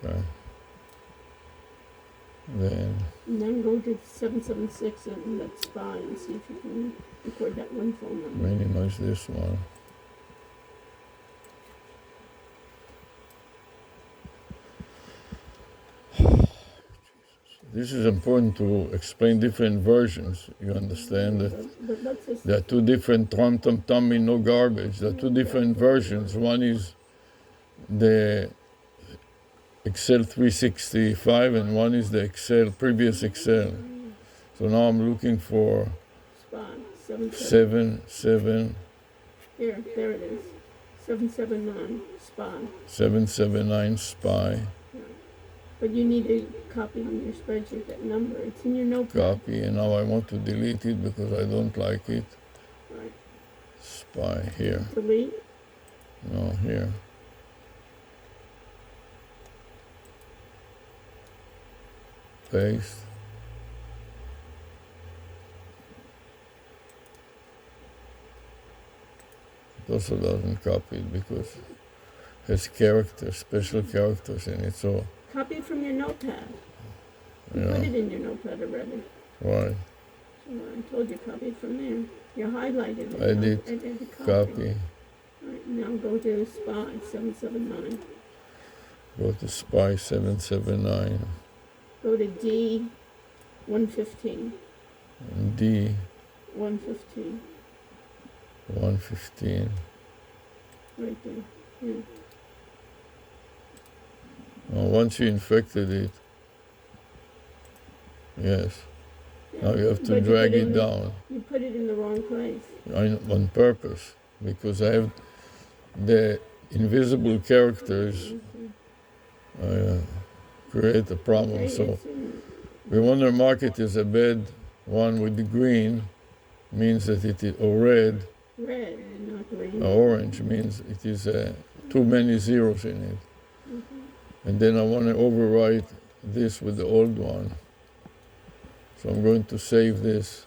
Okay. Then And then go to 776 and that spy and see if you can record that one phone number. minimize this one. This is important to explain different versions. You understand that But let's just there are two different tummy no garbage. There are two different versions. One is the Excel 365 and one is the previous Excel. So now I'm looking for spy 77. 7 There it is. 779 spy. 779 spy. But you need to copy in your spreadsheet that number. It's in your notepad. Copy, and now I want to delete it because I don't like it. Right. Spy here. Delete. No, here. Paste. It also doesn't copy it because it has characters, special characters in it. So, Copy it from your notepad. You yeah, put it in your notepad already. right. So I told you copy it from there. You highlighted it. Edit, Edit copy. All right, now go to spy 779. Go to spy 779. Go to D 115. D 115. 115. Right there. Yeah. Once you infected it, yes. Now you have to But drag put it down You put it in the wrong place. on purpose because I have the invisible characters create a problem. Okay, So it's in- we want to mark it as a bad one with the green means that it is, or red, red, not green. orange means it is too many zeros in it. And then I want to overwrite this with the old one. So I'm going to save this.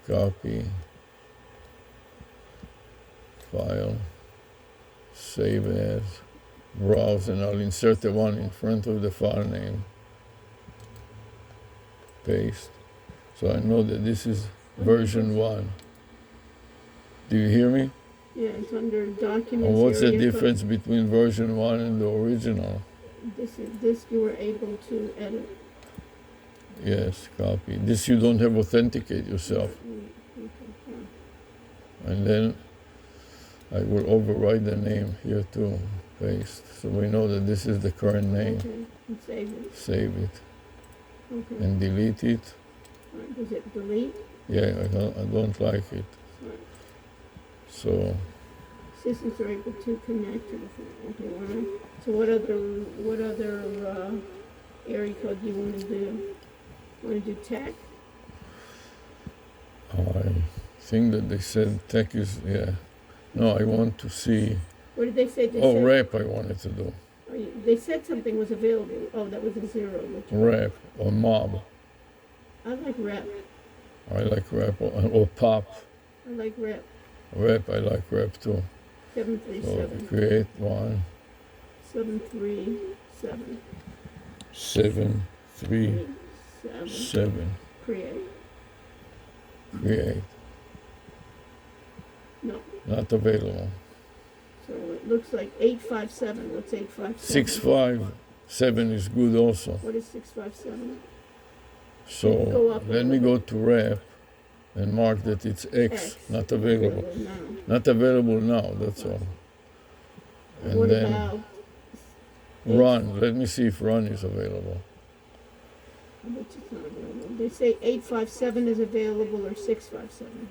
Copy. File. Save as. Browse, and I'll insert the one in front of the file name. Paste. So I know that this is version 1. Do you hear me? Yeah, it's under documents. And what's the area code. difference between version 1 and the original? This you were able to edit. Yes, copy. This you don't have authenticate yourself. And then I will override the name here too. Paste. So we know that this is the current name. Okay, and save it. Save it. Okay. And delete it. All right, does it delete? Yeah, I don't like it. All right. So Systems are able to connect to the okay, all right. So what other area code do you want to do? Want to do tech? I think that they said tech is, yeah. No, I want to see. What did they say? Rep I wanted to do. They said something was available. Oh, that was a zero. Rep or mob. I like rep. I like rep or pop. I like rep. Rep, I like rep too. 737. So create one. 737. 737. Create. Create. No. Not available. So it looks like 857. What's 857? 657 is good also. What is 657? So let me go to rep and mark that it's X. Not available. Not available now, that's all. And what then about run. Let me see if run is available. I bet it's not available. They say 857 is available or 657.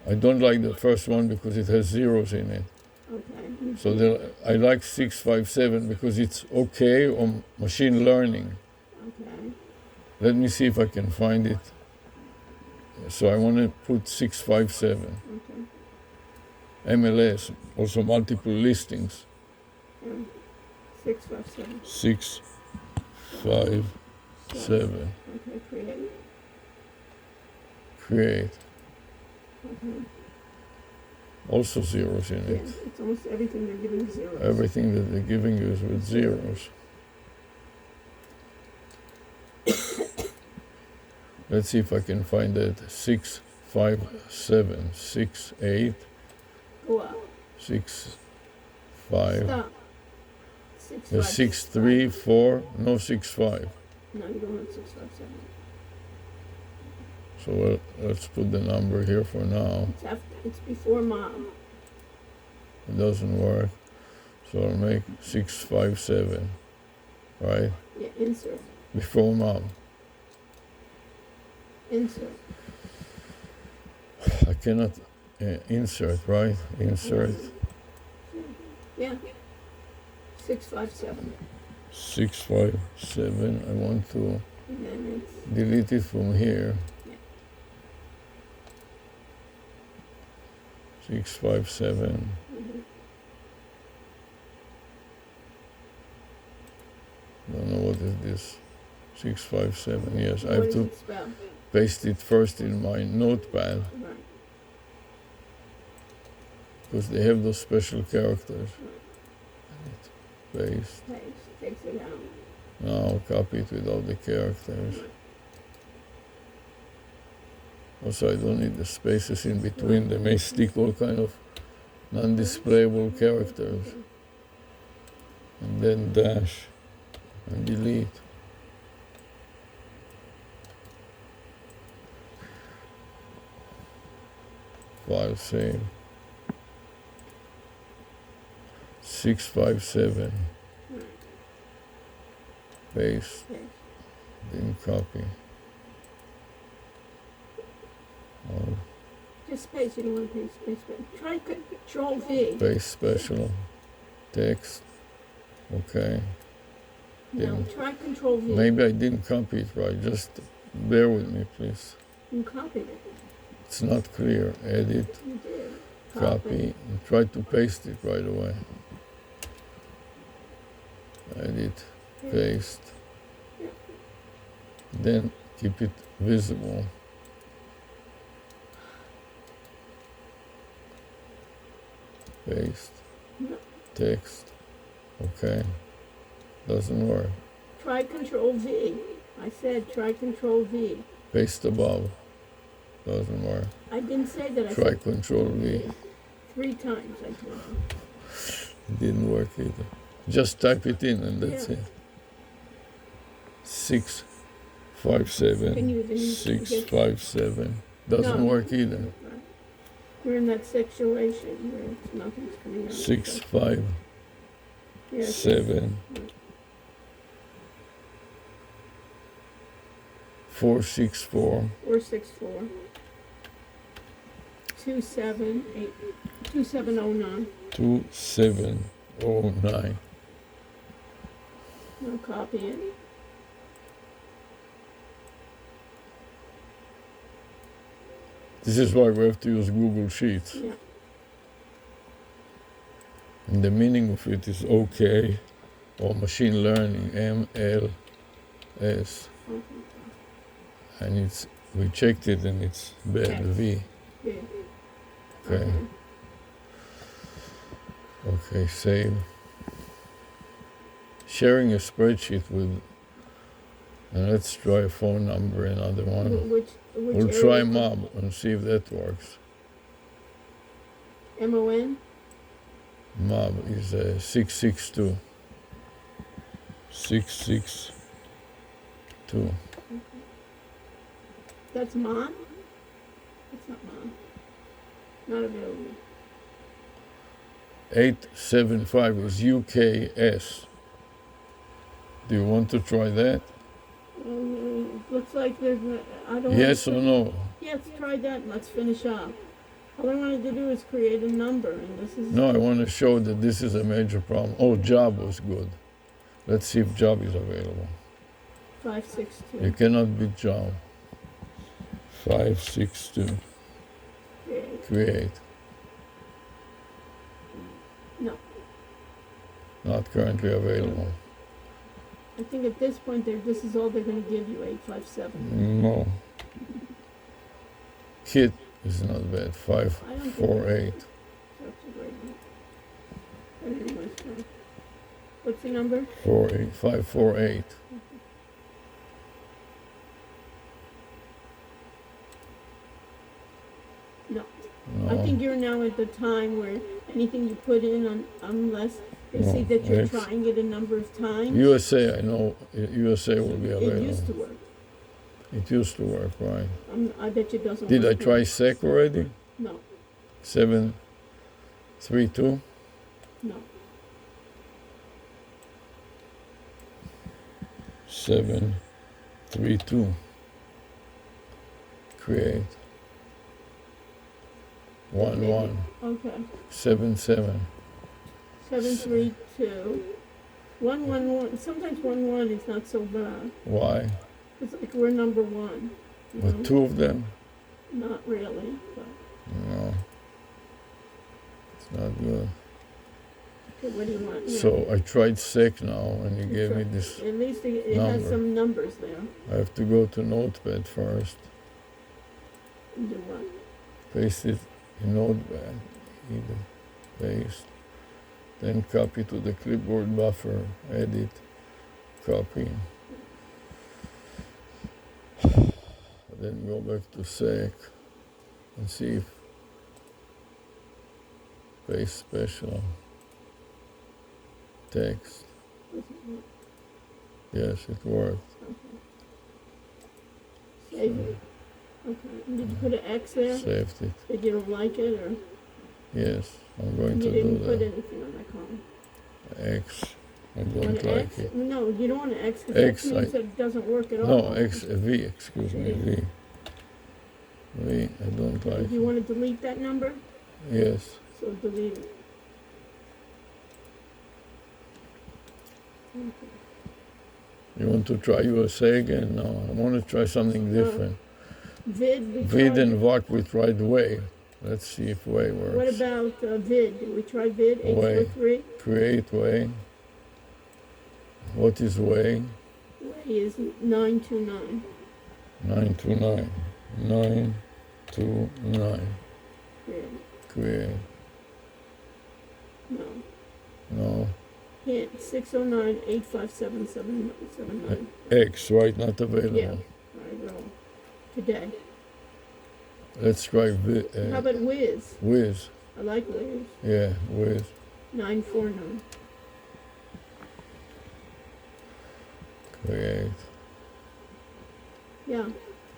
I don't like the first one because it has zeros in it. Okay. So I like 657 because it's okay on machine learning. Okay. Let me see if I can find it. So I want to put 657. Okay. MLS, also multiple listings. 657. 657. Okay, create. Create. Okay. Also zeros in Yeah, it. it's almost everything they're giving zeros. Everything that they're giving you is with zeros. Let's see if I can find that. 657, 68, Go up. 65. Stop. 634, no 65. No, you don't have 657. So let's put the number here for now. It's before mom. It doesn't work. So I'll make 657, right? Yeah, insert. Before mom. Insert. I cannot insert, right? Insert. Yeah. 657. 657. I want to And then it's delete it from here. 657. Don't know what is this. 657. Yes, I have to paste it first in my notepad because they have those special characters. Paste. Takes it out. Now copy it without the characters. Also, I don't need the spaces in between. They may stick all kind of non-displayable characters. And then dash and delete. File save. 657. Paste. Then copy. Oh. Just space. You don't want to paste space. Try Control V. Paste special. Text. Okay. No, try Control V. Maybe I didn't copy it right. Just bear with me, please. You copied it. It's not clear. Edit. You did. Copy. And try to paste it right away. Edit. Paste. Then keep it visible. Paste. No. Text. Okay. Doesn't work. Try Control V. I said try Control V. Paste above. Doesn't work. I didn't say that. I Try said Control V. 3 times. I told you. It didn't work either. Just type it in and that's Yeah. it. 6, 57 you even 657 doesn't No. work either. Right. We're in that situation where nothing's coming out. 657 464 464 278 2709. 2709. No copy it. This is why we have to use Google Sheets. Yeah. And the meaning of it is OK, or machine learning, MLS. And it's, we checked it and it's bad, X. V. Yeah. Okay. Okay, save. Sharing a spreadsheet with, and let's try a phone number, another one. Which We'll area try is it? Mob and see if that works. MON? Mob is 662. 662. That's Mon? It's not Mon. Not available. 875 is UKS. Do you want to try that? Looks like there's no, I don't Yes want or to, no? Yeah, let's try that and let's finish up. All I wanted to do is create a number and this is No, I want to show that this is a major problem. Oh, job was good. Let's see if job is available. 562. You cannot beat job. 562. Create. No. Not currently available. I think at this point this is all they're going to give you, 857. No. Kit is not bad. I don't think 548. that's a great one. But anyways, what's the number? 548. No. No. I think you're now at the time where anything you put in, unless they see No, that you're X. trying it a number of times, USA, I know. USA will be it used to available. work. It used to work, right? I bet you it doesn't Did I work now. try SEC already? No, 732? no. 732. Create. 11. Okay. 77. 732. 111. Sometimes 11 is not so bad. Why? It's like we're number one. You With know? two of them? Not really, but No. It's not good. okay, what do you want? now? So I tried SEC now and he You gave me try- this. At least it has number. some numbers there. I have to go to Notepad first. And do what? Paste it in Notepad. Either paste. Then copy to the clipboard buffer. Edit. Copy. Then go back to SEC and see if paste special text. Does it work? Yes, it worked. Okay. Save it. Okay. And did you put an X there? Saved it. That you don't like it, or Yes, I'm going you to didn't do put that. anything on that column? X. I You want don't an like X? it. No, you don't want an X because X, that means I- that it doesn't work at all. No, X, V, excuse me, V. V, I don't like Do you it. want to delete that number? Yes, So delete it. Okay. you want to try USA again? No, I want to try something No. different. Vid. We Vid tried- and VOC we tried way. Let's see if way works. What about Vid? Did we try Vid? Way. 843? Create way. What is way? Way is 929. 929. 929. Yeah. Create. No. No. Hint 609-857-779. X, right? Not available. Yeah. I will. Today. Let's try How about Wiz? Wiz. I like Wiz. Yeah, Wiz. 949. Create. Yeah,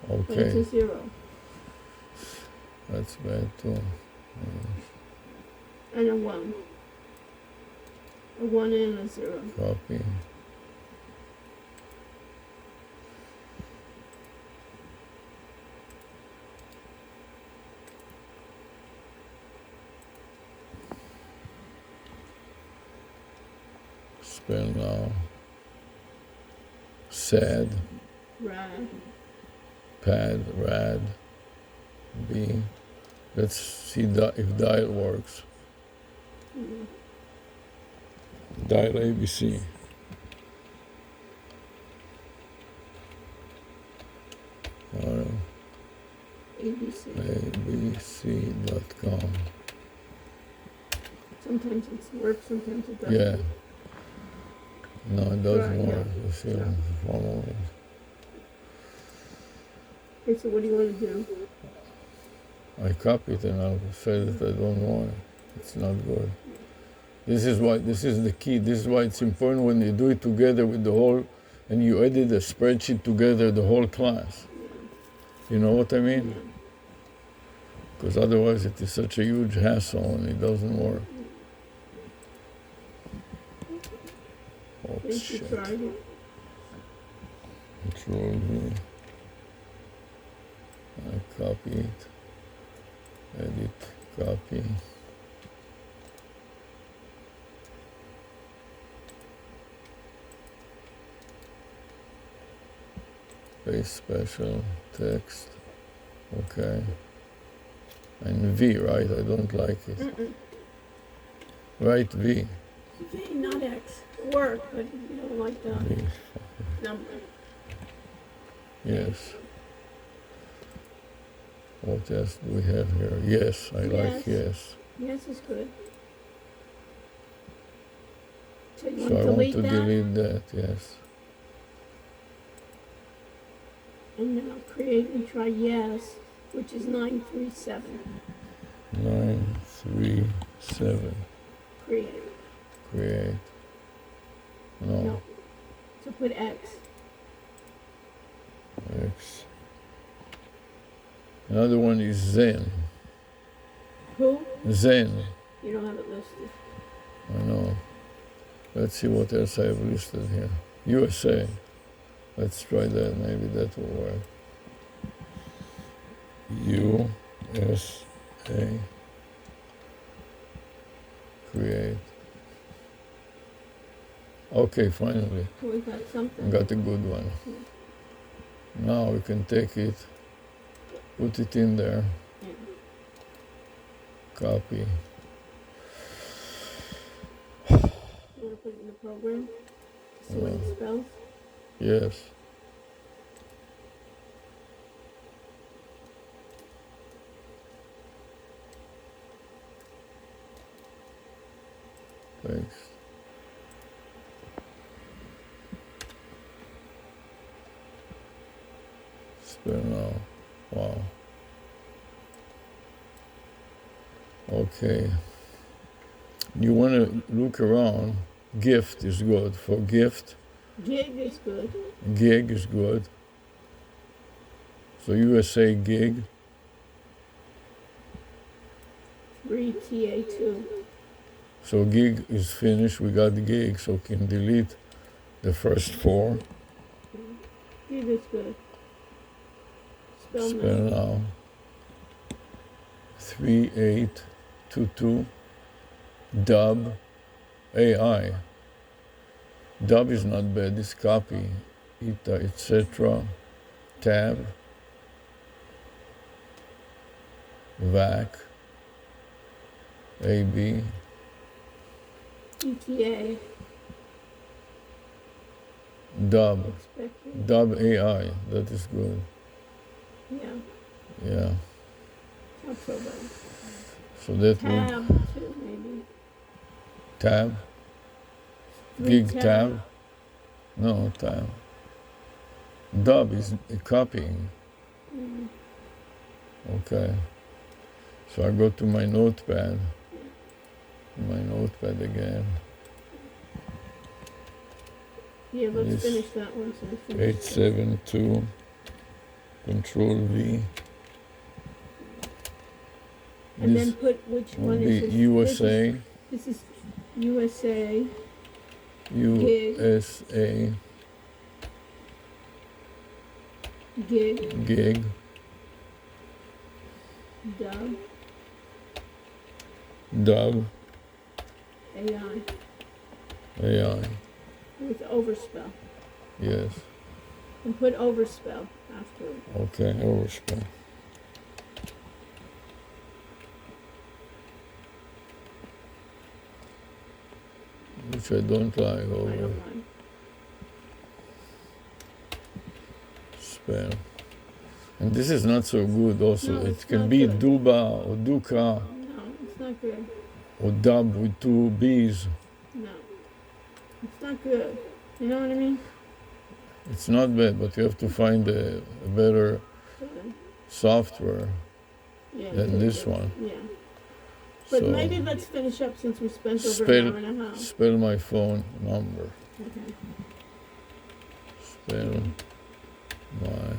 but it's a Okay, 0. that's bad too. And a 1. A 1 and a 0. Copy. Spell now. Sad, Right. pad, rad, B. Let's see if dial works. Mm. Dial ABC. ABC. ABC.com. Sometimes it works, sometimes it doesn't. Yeah. No, it doesn't Right, work. yeah. You see, Yeah. follow it. Okay, so what do you want to do? I copy it and I'll say that I don't want it. It's not good. This is the key. This is why it's important when you do it together with the whole, and you edit the spreadsheet together, the whole class. You know what I mean? Yeah. Because otherwise it is such a huge hassle and it doesn't work. Oh, Think you shit. tried it? Control V. I copy it. Edit, copy. Paste special text. Okay. And V, right? I don't like it. Write V. V, not X. Work, but you don't like the V. number. Yes. What else do we have here? Yes, I like yes. Yes is good. So you So want I to want delete to that? delete that, yes. And now create and try yes, which is 937. 937. Create. Create. No. No. So put X. X. Another one is Zen. Who? Zen. You don't have it listed. I know. Let's see what else I have listed here. USA. Let's try that. Maybe that will work. USA. Create. Okay, finally. We got something. Got a good one. Now we can take it, put it in there, Yeah. copy. You want to put it in the program? See what it spells? Yes. Thanks. Spell now. Wow. Okay. You want to look around. Gift is good. For gift, Gig is good. gig is good. So USA gig. Read TA2. So gig is finished. We got the gig, so can delete the first 4. Gig is good. Spell Spell now. now. 3822 dub AI. Dub is not bad. It's copy. Ita, etc. Tab. VAC. AB. ETA. Dub. Expected. Dub AI. That is good. Yeah. Yeah. Not so bad. So that would Tab, too, maybe. tab. Gig tab. No, tab. Dub is copying. Mm. Okay. So I go to my notepad. My notepad again. Yeah, let's Yes. finish that one. So we finish 872 Control V. And This then put which will one be is this? USA, This is USA, USA, gig, gig, dub, dub, AI, AI. with overspell. Yes. And put overspell after it. Okay, overspell. Which I don't like, I don't mind. spell. And this is not so good also. No, It it's can not be good. duba or duka No, it's not good. or dub with two B's. No. It's not good. You know what I mean? It's not bad, but you have to find a better software Yeah, than this one. Yeah. But So maybe let's finish up since we spent over spell, an hour and a half. spell my phone number. Okay. Spell my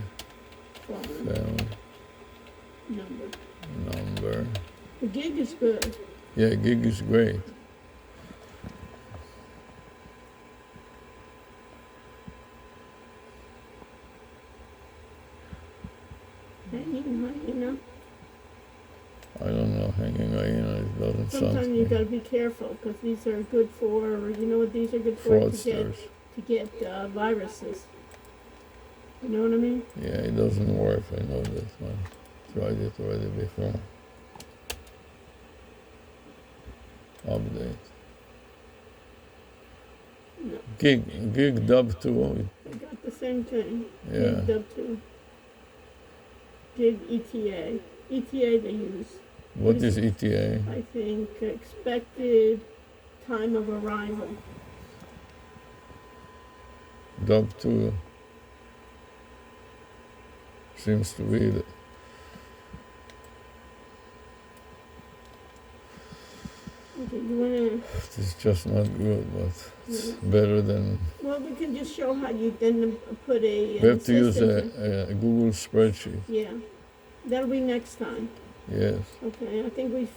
phone number. The gig is good. Yeah, gig is great. You know? I don't know, hanging hyena, it doesn't Sometimes sound you gotta be careful because these are good for, you know what these are good for? fraudsters. To get viruses. You know what I mean? Yeah, it doesn't work, I know that one. Tried it already before. Update. No. Gig dub 2. I got the same thing. Yeah. Gig dub 2. Gig ETA. ETA they use. What is ETA? I think expected time of arrival. Dub 2 seems to be the Okay, you wanna? it's just not good, but it's better than. Well, we can just show how you then put a. We have to use assistant a Google spreadsheet. Yeah, that'll be next time. Yes. Okay, I think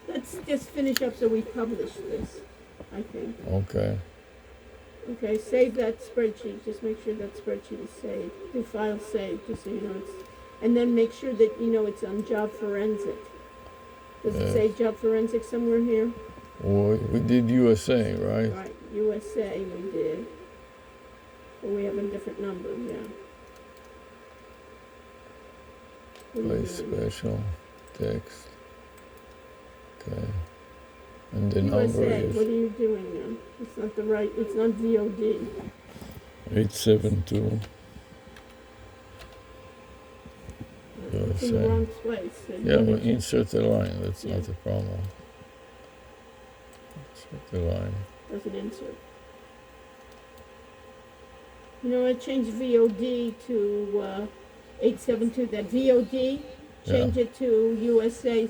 let's just finish up so we publish this. I think. Okay. Okay, save that spreadsheet. Just make sure that spreadsheet is saved. The file saved, just so you know it's. And then make sure that you know it's on job forensic. Does it say job forensic somewhere here? Well, we did USA, right? Right, USA we did. But we have a different number, yeah. Play special text. Okay. And the number USA, is what are you doing now? It's not the right, it's not VOD. 872. It's in the USA. wrong place. So Yeah, you but gotta- insert a line, that's Yeah. not a problem. Insert a line. Does it insert? You know, I changed VOD to 872. That VOD, change it to USA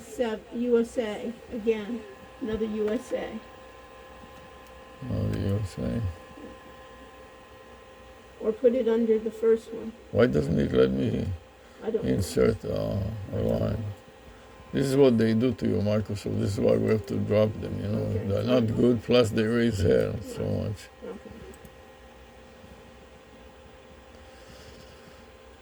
again. Another USA. Oh, the USA. Or put it under the first one. Why doesn't it let me I don't know. insert a line? This is what they do to you, Microsoft. This is why we have to drop them, you know. Okay. They're not good, plus they raise hell so much. Okay.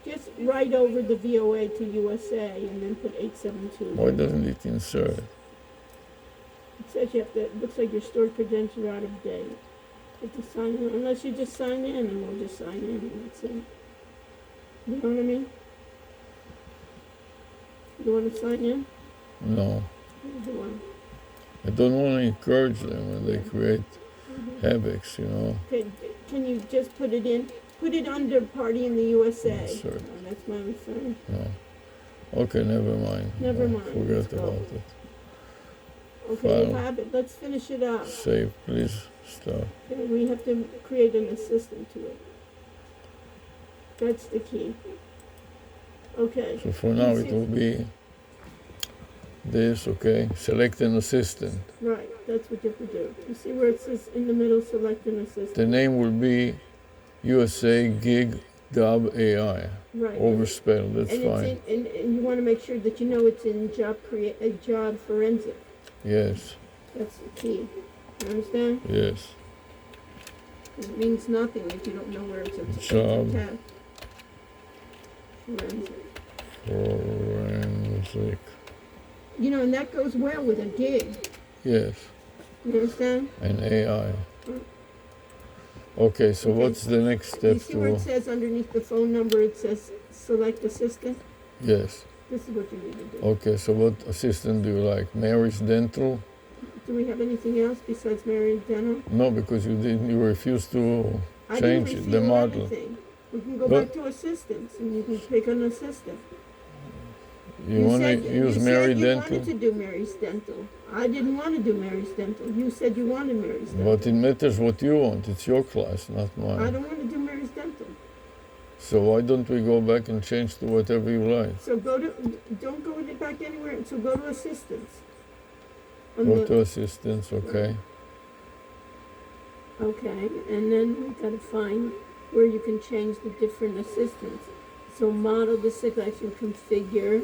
Just write over the VOA to USA and then put 872. Why doesn't it insert? It says you have to, it looks like your stored credentials are out of date. You have to sign in, unless you just sign in and we'll just sign in and that's it. You know what I mean? You want to sign in? No. You want? I don't want to encourage them when they create havocs, you know. Okay, can you just put it in? Put it under party in the USA. Insert. Oh, that's my thing. No. Okay, never mind. Never mind, let's Forget go. about it. Okay, we File. have it. Let's finish it up. Save, please stop. Okay, we have to create an assistant to it. That's the key. Okay. So for now it will be this, okay? Select an assistant. Right, that's what you have to do. You see where it says in the middle, select an assistant. The name will be USA Gig Dub AI. Right. Overspell, that's and fine. It's and you want to make sure that you know it's in job forensic. Yes, That's the key. You understand? yes. 'Cause it means nothing if you don't know where it's a Job test. Forensic. forensic. You know, and that goes well with a gig. Yes, You understand? and AI. Okay, so Okay. what's the next step You see where it says underneath the phone number, it says select assistant? Yes. This is what you need to do. Okay, so what assistant do you like? Mary's Dental? Do we have anything else besides Mary Dental? No, because you refused to I change didn't it, the refuse model. anything. We can go But- back to assistants and you can pick an assistant. You want to use Mary you Dental? wanted to do Mary's Dental. I didn't want to do Mary's Dental. You said you wanted Mary's Dental. But it matters what you want. It's your class, not I mine. don't want to do Mary's Dental. So why don't we go back and change to whatever you like? So don't go back anywhere. So go to assistants. Go to assistants, okay? Okay, and then we got to find where you can change the different assistants. So model the situation, configure.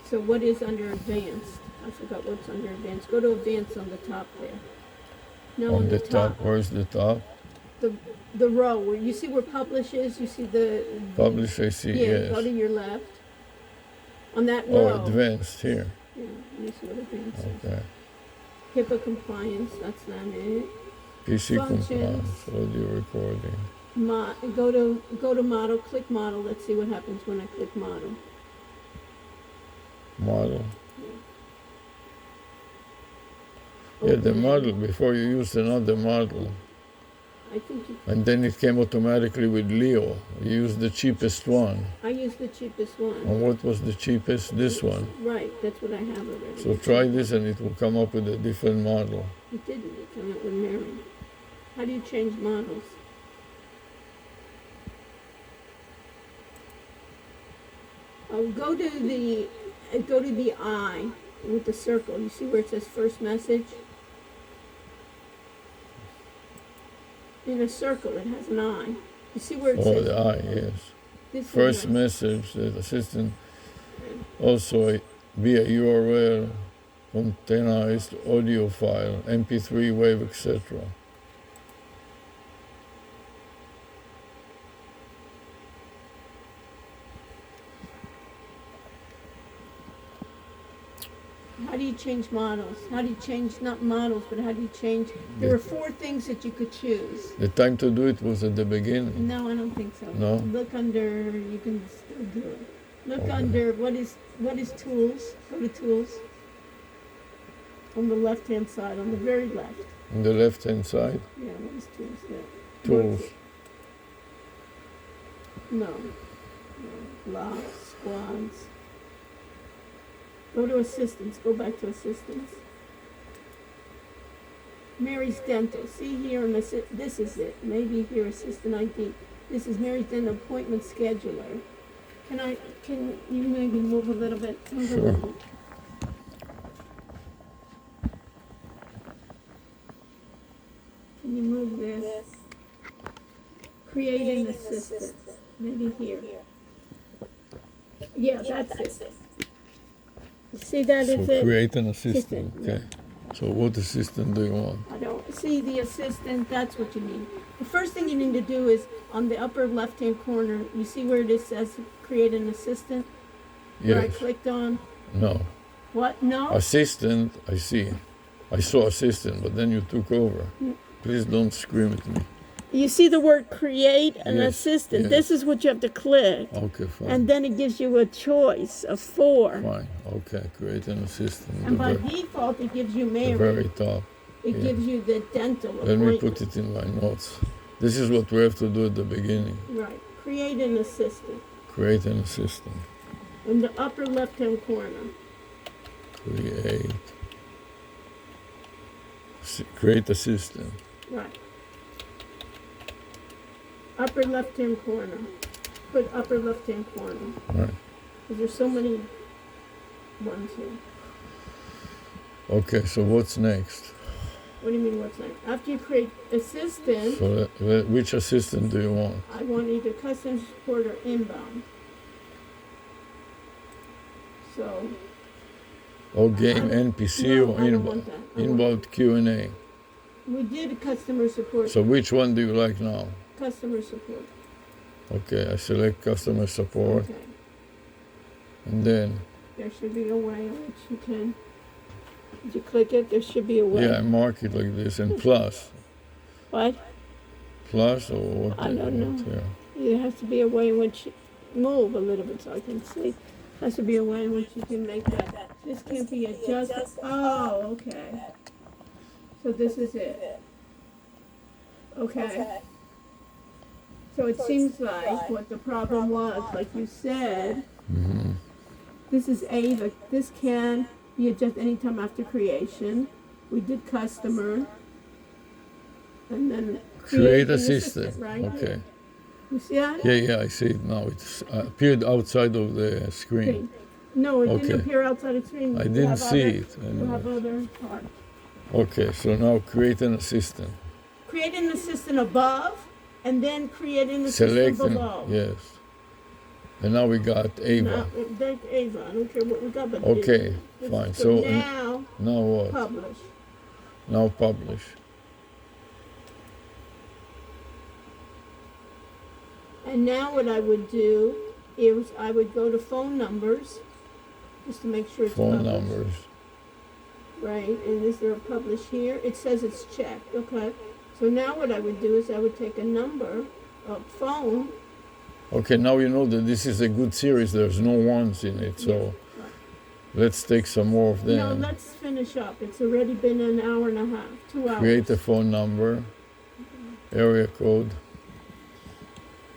So what is under advanced? I forgot what's under advanced. Go to advanced on the top there. No, On the top, where's the top? The row where you see where publish is. You see the Publish, I see, yeah. yes. Go to your left. On that Oh, row. advanced here. Yeah, you see what advanced is. Okay. HIPAA compliance. That's not it. PC Functions. compliance, audio recording. Go to model. Click model. Let's see what happens when I click model. Model. Yeah, the Open. model, before you used another model. I think you. And then it came automatically with Leo. You used the cheapest one. I used the cheapest one. And what was the cheapest? This one. Right, that's what I have already. So try this and it will come up with a different model. It didn't. It came out with Mary. How do you change models? Oh, go to the I with the circle. You see where it says first message? In a circle, it has an I. You see where it Oh, says? the I, yes. This First one. message, the assistant also via URL, containerized audio file, MP3, WAV, etc. How do you change models? How do you change, not models, but how do you change? There were 4 things that you could choose. The time to do it was at the beginning. No, I don't think so. No? Look under, you can still do it. Look Okay. under, what is tools? Go to tools. On the left-hand side, on the very left. On the left-hand side, Yeah, what is tools there? tools. No. Blocks, squads. Go to assistants, go back to assistants. Mary's Dental, see here, and this is it. Maybe here, assistant ID. This is Mary's Dental appointment scheduler. Can you maybe move a little bit? Move a Sure. little bit. Can you move this? Create an assistant. Maybe here. Yeah, that's it. See that is So it? create an assistant, Assistant, okay. So what assistant do you want? I don't see the assistant. That's what you need. The first thing you need to do is on the upper left-hand corner. You see where it says create an assistant? Where I Yes, clicked on. no. What? No. Assistant, I see. I saw assistant, but then you took over. Please don't scream at me. You see the word create an Yes, assistant. yes. This is what you have to click, Okay, fine. and then it gives you a choice of 4. Fine, okay, create an assistant. And by The default, it gives you the Mary. very top. It yeah. gives you the dental Let me appointment. put it in my notes. This is what we have to do at the beginning. Right. Create an assistant. Create an assistant. In the upper left-hand corner. Create assistant. Right. Upper left-hand corner. Put upper left-hand corner. Right. Because there's so many ones here. Okay, so what's next? What do you mean what's next? After you create assistant, So which assistant do you want? I want either customer support or inbound. So. Or game NPC No, or I don't inbound? want that. I want- Inbound Q&A. We did customer support. So which one do you like now? Customer support. Okay, I select customer support, Okay. and then, There should be a way in which you can. Did you click it? There should be a way. yeah, I mark it like this, and plus. What? Plus or what? I don't know. Yeah. There has to be a way in which you move a little bit so I can see. There has to be a way in which you can make that. This can't be adjusted. Oh, okay. So this is it. Okay. So it seems like what the problem was, like you said, Mm-hmm. this is A, but this can be adjusted anytime after creation. We did customer. And then Create an assistant. right? Okay. You see that? Yeah, I see it now. It's appeared outside of the screen. Okay. No, it Okay. didn't appear outside the screen. I You didn't have see other- it. You have other parts. Okay, so now create an assistant. Create an assistant above, and then create an assistant Select below. yes. And now we got Ava. Now, there's Ava. I don't care what we got, but Okay, this fine. is So good. Now, now what? publish. Now publish. And now what I would do is I would go to phone numbers, just to make sure it's Phone published. numbers. Right, and is there a publish here? It says it's checked, okay. So now what I would do is I would take a number, a phone. Okay, now you know that this is a good series. There's no ones in it, so Right. let's take some more of them. No, let's finish up. It's already been an hour and a half, 2 hours. Create a phone number, area code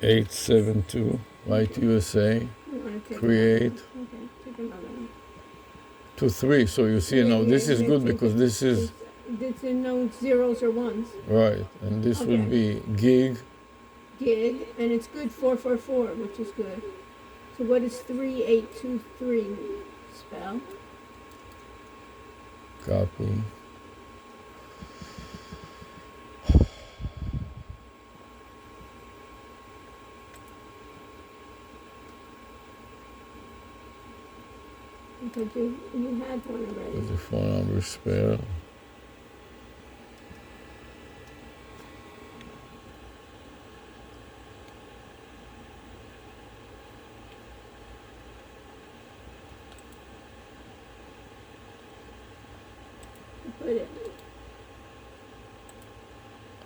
872, right, USA, You wanna take create. another one? Okay, take another one. 23. So you see now this is good because this is It's in no zeros or ones. right, and this will be gig. Gig, and it's good 444, which is good. So what does 3823 spell? Copy. Because you had one already. Put the phone number spell. Put it.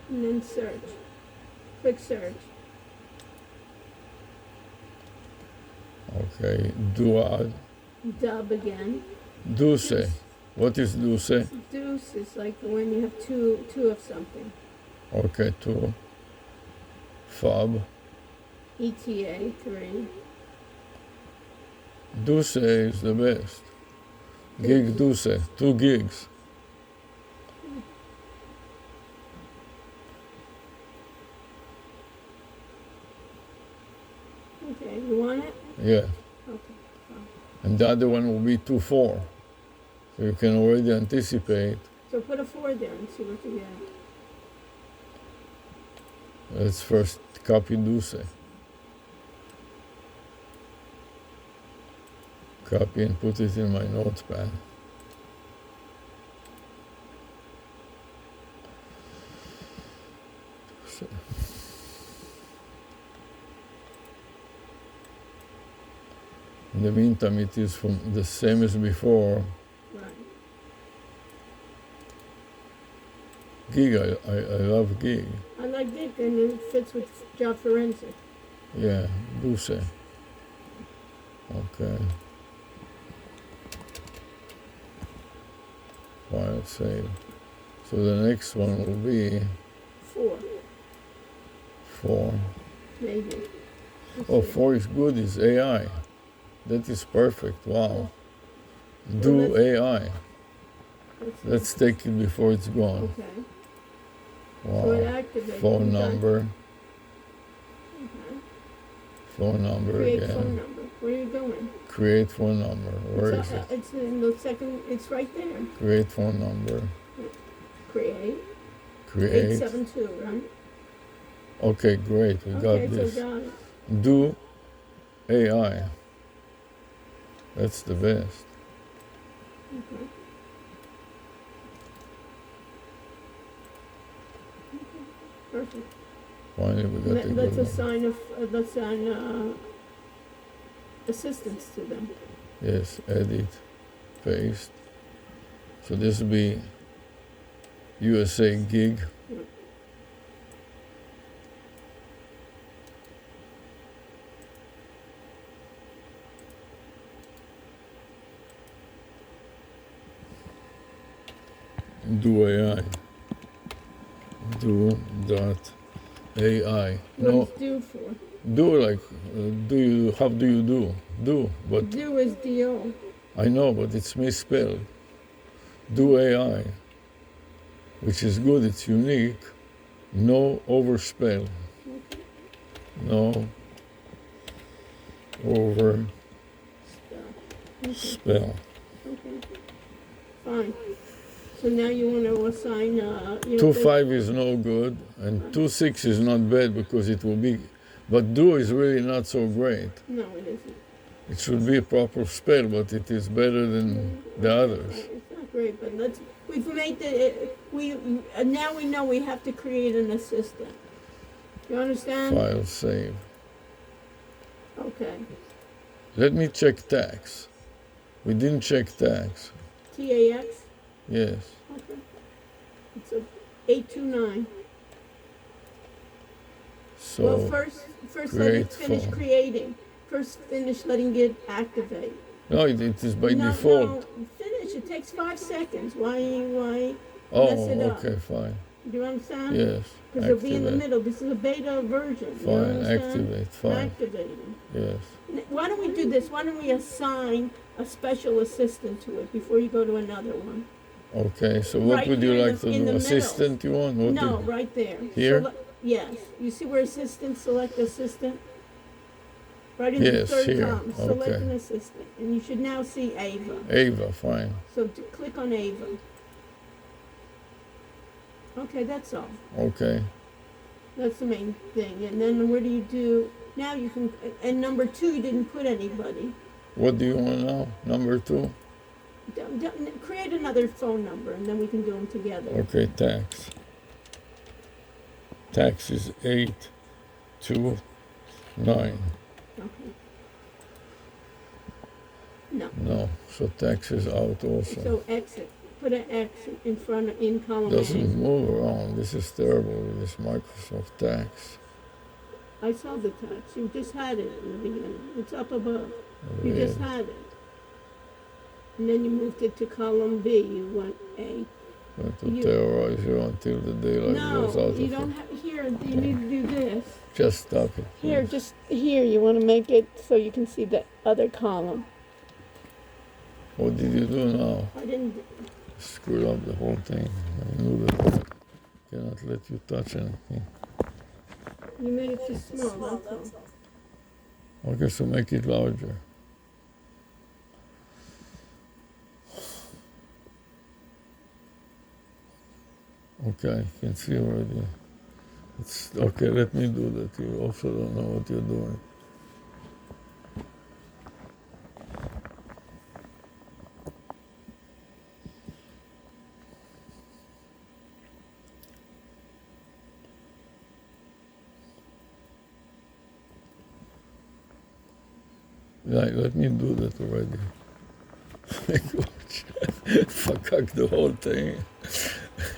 And then search. Click search. Okay, duad. Dub again. Duce. What is duce? Deuce is like when you have two of something. Okay, two. Fob. ETA 3. Duce is the best. Gig duce, 2 gigs. Okay, you want it? Yeah. Okay. And the other one will be 2-4. So you can already anticipate. So put a 4 there and see what you get. Let's first copy duce. Copy and put it in my notepad. So. In the meantime, it is from the same as before. Right. Gig, I love gig. I like it, and it fits with job forensic. Yeah, duce. Okay. File save. So the next one will be 4, 4. maybe. Let's Oh, see. 4 is good, it's AI. That is perfect, wow. Do let's- AI. Let's see. Let's take it before it's gone. Okay. So it Wow. activates. Phone Okay. number, Okay. phone number Create again. phone number. Where are you going? Create phone number, where is it's, it? it's in the second. It's right there. Create phone number. Create. Create. 872, right? Okay, great. We got this. So got it. Do AI. That's the best. Okay. Perfect. Finally, we got the Let's good one. assign assistance to them. Yes, edit, paste. So this will be USA gig. Do AI. Do dot AI. What No, is do for? do like, do you, how do you do? Do, but Do is do. I know, but it's misspelled. Do AI, which is good, it's unique. No overspell. Okay. No overspell. Okay. Fine. So now you want to assign. 2.5 is no good, and 2.6 is not bad because it will be, but do is really not so great. No, it isn't. It should be a proper spell, but it is better than the others. It's not great, but we've made now we know we have to create an assistant. You understand? File save. Okay. Let me check tax. We didn't check tax. TAX? Yes. Okay. It's a 829. So Well, first let it finish phone. creating. First finish letting it activate. No, it is by No, default. finish. It takes 5 seconds. Why Oh, mess it up? okay, fine. Do you understand? Yes. Because it'll be in the Activate. middle. This is a beta version. You Fine. understand? Activate. Fine. Activating. Yes. Why don't we do this? Why don't we assign a special assistant to it before you go to another one? Okay. So what Right would you here like to in do? the Assistant you want? What No, right there. Here? Yes. You see where assistant, select assistant? Right in Yes, the third here. column. Select Okay. an assistant. And you should now see Ava. Ava, fine. So click on Ava. Okay, that's all. Okay. That's the main thing. And then where do you do? Now you can. And number 2, you didn't put anybody. What do you want now? Number 2? Create another phone number, and then we can do them together. Okay, tax. Tax is 829. Okay. No. No, so tax is out also. So exit. Put an X in front in column Doesn't A. move around. This is terrible with this Microsoft tax. I saw the text. You just had it in the beginning. It's up above. You Really. just had it. And then you moved it to column B. You went A. Going to terrorize you until the daylight goes No, out you of don't it. have. Here, you need to do this. Just stop it. Here, please. just here. You want to make it so you can see the other column. What did you do now? I didn't. Screwed up the whole thing. I knew that I cannot let you touch anything. You made it too small. That's all. Okay, so make it larger. Okay, you can see already. It's okay, let me do that. You also don't know what you're doing. Like, let me do that already. Fakak the whole thing.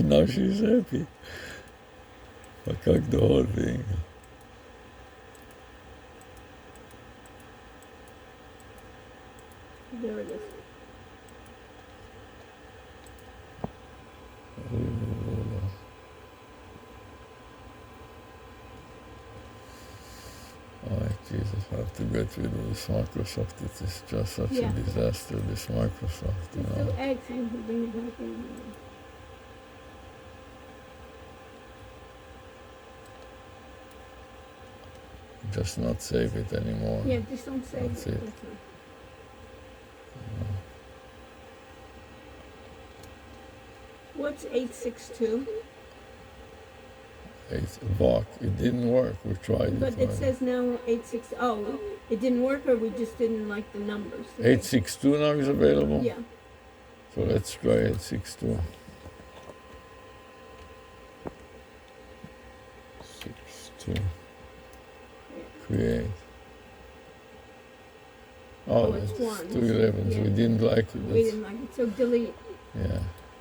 Now she's happy. Fakak the whole thing. There it is. Oh, Jesus, I have to get rid of this Microsoft. It is just such a disaster, this Microsoft, you know. So X, you can bring it back in. Just not save it anymore. Yeah, just don't say That's it. That's all. What's 862? It's VOC. It didn't work. We tried it. But it says now 860. Oh, it didn't work, or we just didn't like the numbers. 862 now is available? Yeah. So let's try 862. 62. Create. Oh, it's it's one. 2 11s. Yeah. We didn't like it. We didn't like it, so delete. Yeah.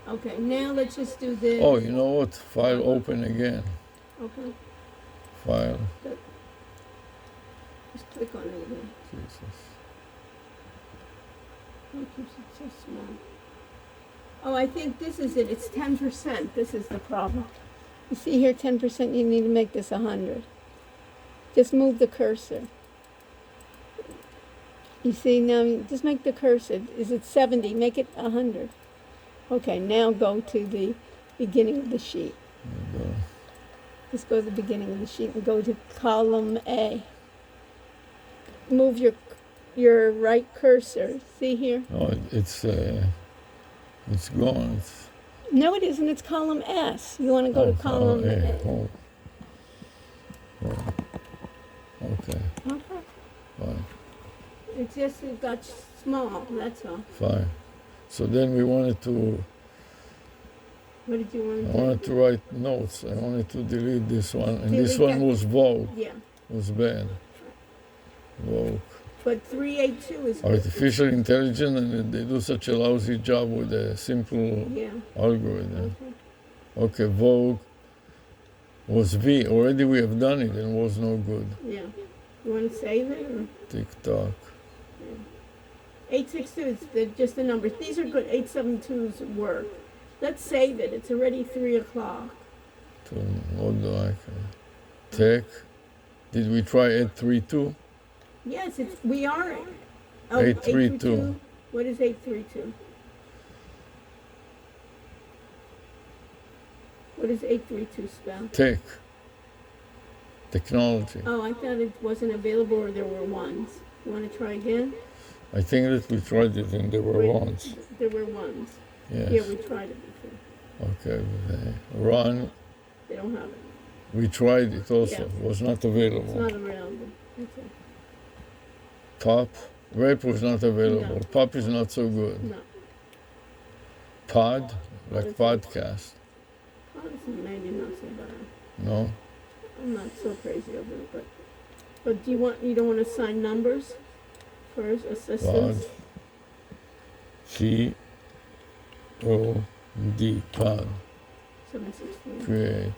Okay, now let's just do this. Oh, you know what? File open again. Okay. File. Good. Just click on it again. Jesus. Oh, it keeps it so small. Oh, I think this is it. It's 10%. This is the problem. You see here, 10%. You need to make this 100. Just move the cursor. You see now, just make the cursor. Is it 70? Make it 100. Okay, now go to the beginning of the sheet. Just go to the beginning of the sheet and go to column A. Move your right cursor. See here? Oh, it's gone. No, it isn't. It's column S. You want to go to column A. Oh. Okay. Okay. Fine. It's just it got small. That's all. Fine. So then we wanted to. What did you want to I do? wanted to write notes. I wanted to delete this one, and this Delete one that. was Vogue. Yeah. Was bad. Vogue. But 382 is good. Artificial intelligence, and they do such a lousy job with a simple Yeah. algorithm. Okay. Okay, Vogue was V. Already we have done it and was no good. Yeah. You want to save it or? TikTok. 862 is just the numbers. These are good. 872s work. Let's save it. It's already 3 o'clock. What do I? Tech. Did we try 832? Yes, we are. 832. What is 832? What does 832 spell? Tech. Technology. Oh, I thought it wasn't available or there were ones. You want to try again? I think that we tried it and there were ones. There were ones. Yes. Yeah, we tried it before. Okay. Run. They don't have it. We tried it also. Yeah. Was not It's available. not available. Okay. Pop. Rap was not available. No. Pop is not so good. No. Pod, What like is it? podcast. Oh, this is maybe not so bad. No. I'm not so crazy over it, but you don't want to assign numbers for assistance? Pod. P O D. Pod. 716. Create.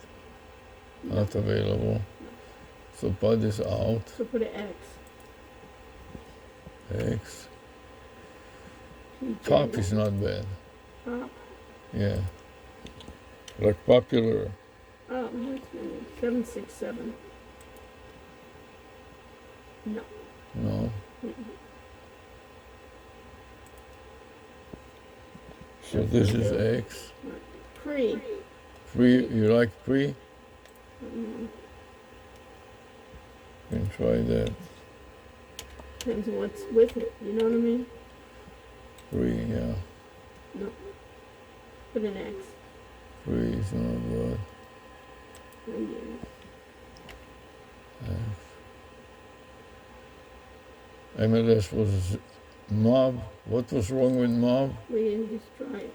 Not available. So pod is out. So put an X. X. PJ. Pop is not bad. Pop. Yeah. Like popular. Oh, what's my name? 767. No. No. Mm-mm. So this is X. Pre. Pre, you like pre? Mm, You can try that. Depends on what's with it. You know what I mean? Pre, yeah. No. Put an X. Pre is not good. Oh, yeah. MLS was mob. What was wrong with mob? We didn't just try it.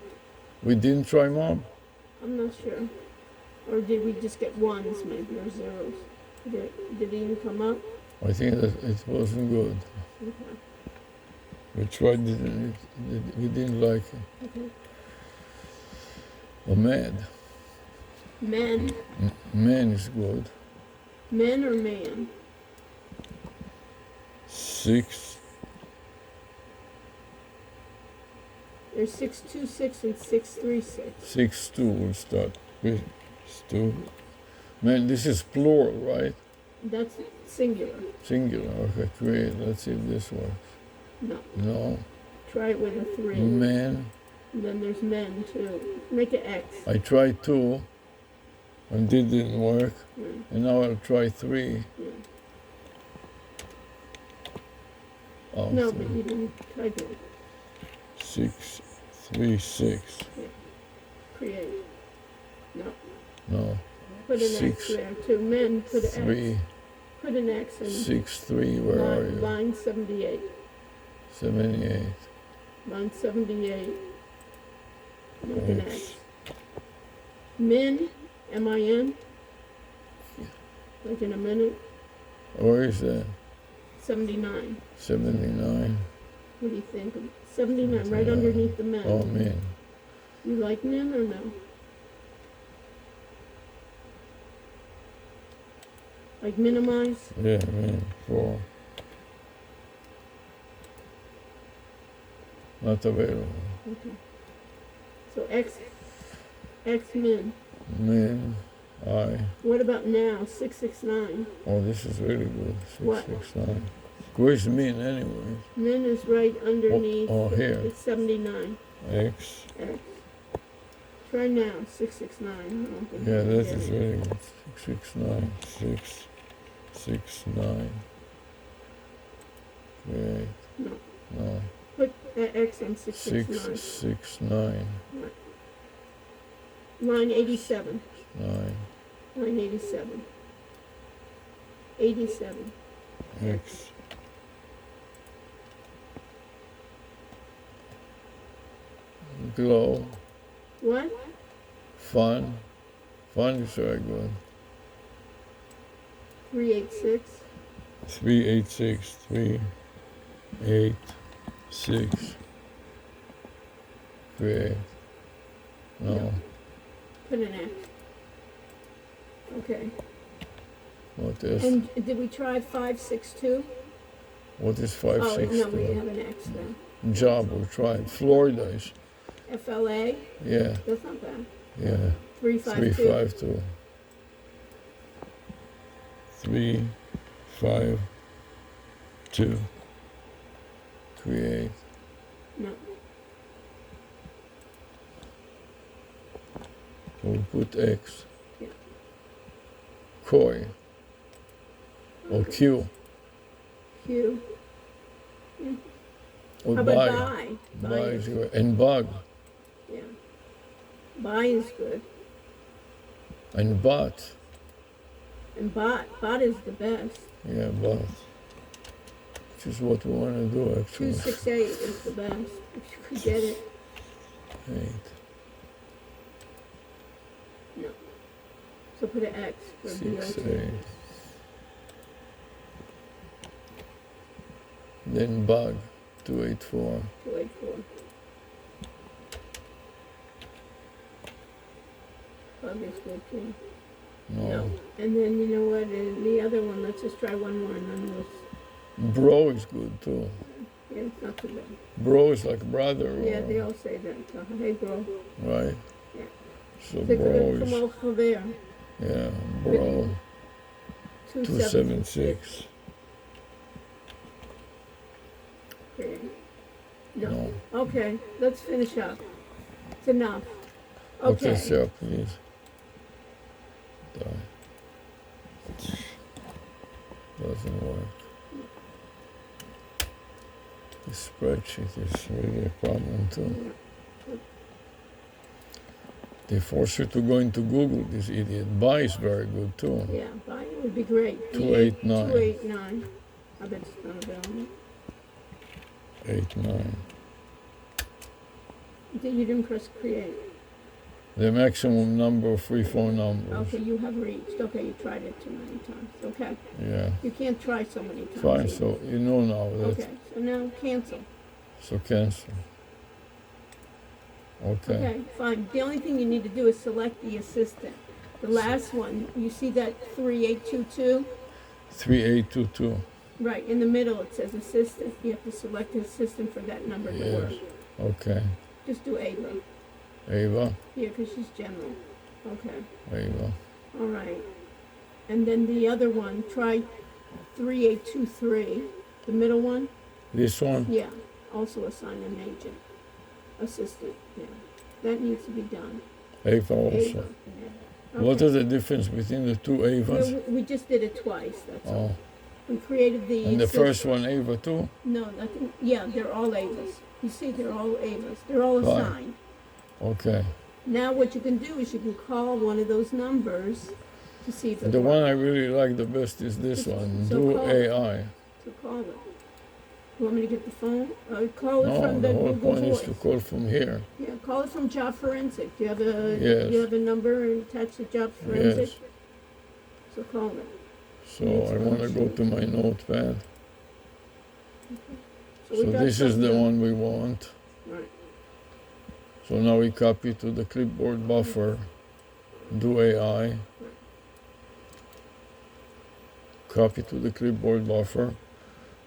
We didn't try mob? I'm not sure. Or did we just get ones maybe or zeros? Did it even come up? I think that it wasn't good. Okay. We tried it and we didn't like it. Okay. Or mad. Men. Man is good. Men or man? 6. There's 626 and 636. 6-2 will start. 2. Man, this is plural, right? That's singular. Singular. Okay, create. Let's see if this works. No. No. Try it with a 3. Man. And then there's men too. Make an X. I tried 2 and it didn't work. Yeah. And now I'll try 3. Yeah. Oh, No, 3. but you didn't type it. 6, 3, 6. Yeah. create. No. No. Put an X 6, there. To men, put an 3, X. Put an X in 6, 3, where are you? line 78. 78. Line 78. Make an X. X. Min, M-I-N. Like in a minute. Where is that? 79. 79. What do you think? 79, right underneath the men. Oh, man. You like men or no? Like minimize? Yeah, man. 4. Not available. Okay. So X min. Man, I. What about now? 669. Oh, this is really good. What? 669. Where's min anyway? Min is right underneath. Oh, here. It's 79. X. X. Try now. 669. I don't think Yeah, you can that get is it. really good. 669. 669. Great. No. No. Put X on 669. 669. Line 87. 9. Line 87. 87. X. Glow. What? Fun. Fun is very good. 386. 386. 386. Create. No. Put an X. Okay. What is? And did we try 562? What is Oh, no, 562? we have an X there. Job, we tried. Florida is. FLA? Yeah. That's not bad. Yeah. 352. 352. 352. Create. No. We'll put X. Yeah. Koi. Or Q. Q. Or How about buy. buy? Buy is good. And bug. Yeah. Buy is good. And bot. And bot. Bot is the best. Yeah, bot. Which is what we want to do actually. 268 is the best. If you could get it. 8. No. So put an X for 6, BOT. 8. Then bug. 284. 284. Bug is good too. No. And then you know what? The other one, let's just try one more and then we'll. Bro is good too. Yeah, it's not too bad. Bro is like brother. Yeah, or- they all say that. So, hey, bro. Right. Yeah. So C'est bro comme is. au revers. Yeah, bro. 276. Okay. No. No. Okay, let's finish up. It's enough. Okay, Okay. sir, please. Die. Doesn't work. This spreadsheet is really a problem too. They force you to go into Google, this idiot. Buy is very good too. Yeah, buy it would be great. 289. 289. I bet it's not available. 89. You didn't press create. The maximum number of free phone numbers. Okay, you have reached. Okay, you tried it too many times. Okay. Yeah. You can't try so many times. Fine, either. so you know now that. Okay, so now cancel. So cancel. Okay, fine. The only thing you need to do is select the assistant. The last one, you see that 3822? 3822. Right, in the middle it says assistant. You have to select the assistant for that number to work. Yes. Okay. Just do Ava. Ava. Yeah, because she's general. Okay, Ava. all right. And then the other one, try 3823. The middle one? This one? Yeah, also assign an agent. Assistant, yeah. That needs to be done. Ava also. Ava. Yeah. What Okay. is the difference between the two Avas? No, we just did it twice, that's all. Oh. We created the... And the assist- first one Ava too? No, I think, yeah, they're all Avas. You see, they're all Avas. They're all Fine. assigned. Okay. Now what you can do is you can call one of those numbers to see if it The works. one I really like the best is this one, So Do call it. AI. So call it. You want me to get the phone? Call it No, from the the whole Google point Voice. is to call from here. Yeah, call it from Job Forensic. Do you have a Yes. you have a number attached to Job Forensic? Yes. So call it. So I want to go to my notepad. we So got this is the something. one we want. Right. So now we copy to the clipboard buffer, Do AI. Copy to the clipboard buffer.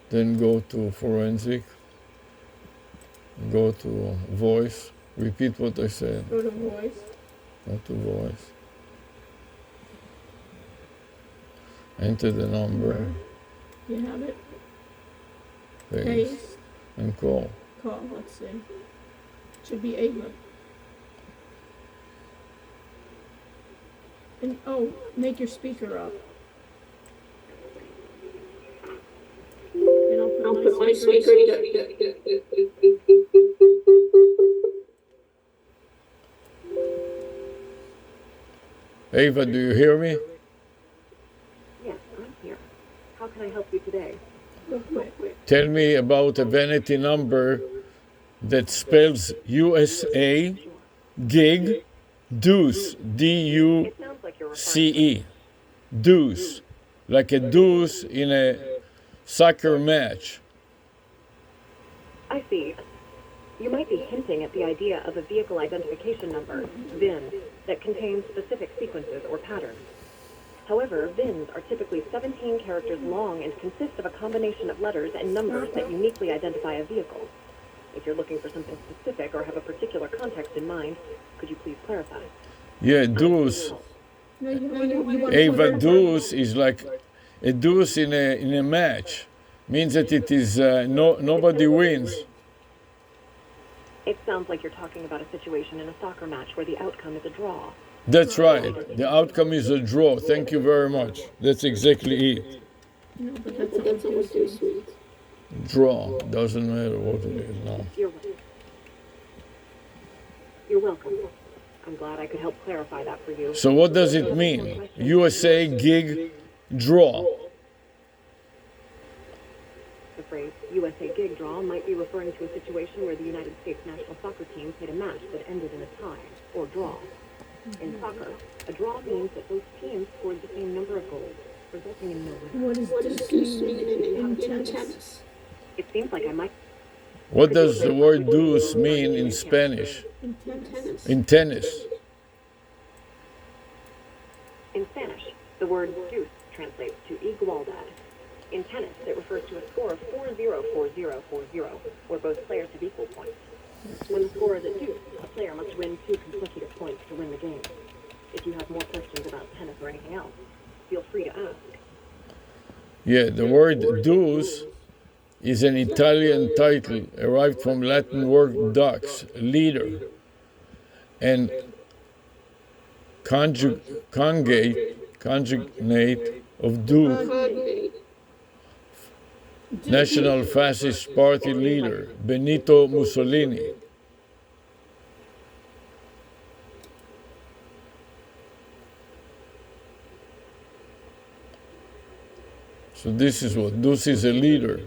Then go to Forensic. Go to Voice. Repeat what I said. Go to Voice. Go to Voice. Enter the number. You have it. Paste. Paste. And call. Call. Let's see. It should be Ava. And make your speaker up. And I'll put my speaker Ava, do you hear me? Yes, I'm here. How can I help you today? real quick. Tell me about a vanity number that spells USA gig deuce, D-U-C-E, It sounds like you're referring deuce, like a deuce in a soccer match. I see. You might be hinting at the idea of a vehicle identification number, VIN, that contains specific sequences or patterns. However, VINs are typically 17 characters long and consist of a combination of letters and numbers that uniquely identify a vehicle. If you're looking for something specific or have a particular context in mind, could you please clarify? Yeah, deuce. No, you want Ava, deuce is like a deuce in a match. Means that it is nobody wins. It sounds like you're talking about a situation in a soccer match where the outcome is a draw. That's right. The outcome is a draw. Thank you very much. That's exactly it. No, but that's always too sweet. Draw. Doesn't matter what it is now. You're welcome. I'm glad I could help clarify that for you. So what does it mean? USA gig draw. The phrase USA gig draw might be referring to a situation where the United States national soccer team played a match that ended in a tie, or draw. In soccer, a draw means that both teams scored the same number of goals, resulting in no winner. What does deuce mean in tennis? It seems like I might... What does the word deuce mean in Spanish? In tennis. In tennis. In Spanish, the word deuce translates to igualdad. In tennis, it refers to a score of 4-0, 4-0, 4-0, where both players have equal points. When the score is a deuce, a player must win 2 consecutive points to win the game. If you have more questions about tennis or anything else, feel free to ask. Yeah, the word deuce is an Italian title arrived from Latin word dux, leader, and conjugate of duke, National Fascist Party leader Benito Mussolini. So this is what deuce is, a leader.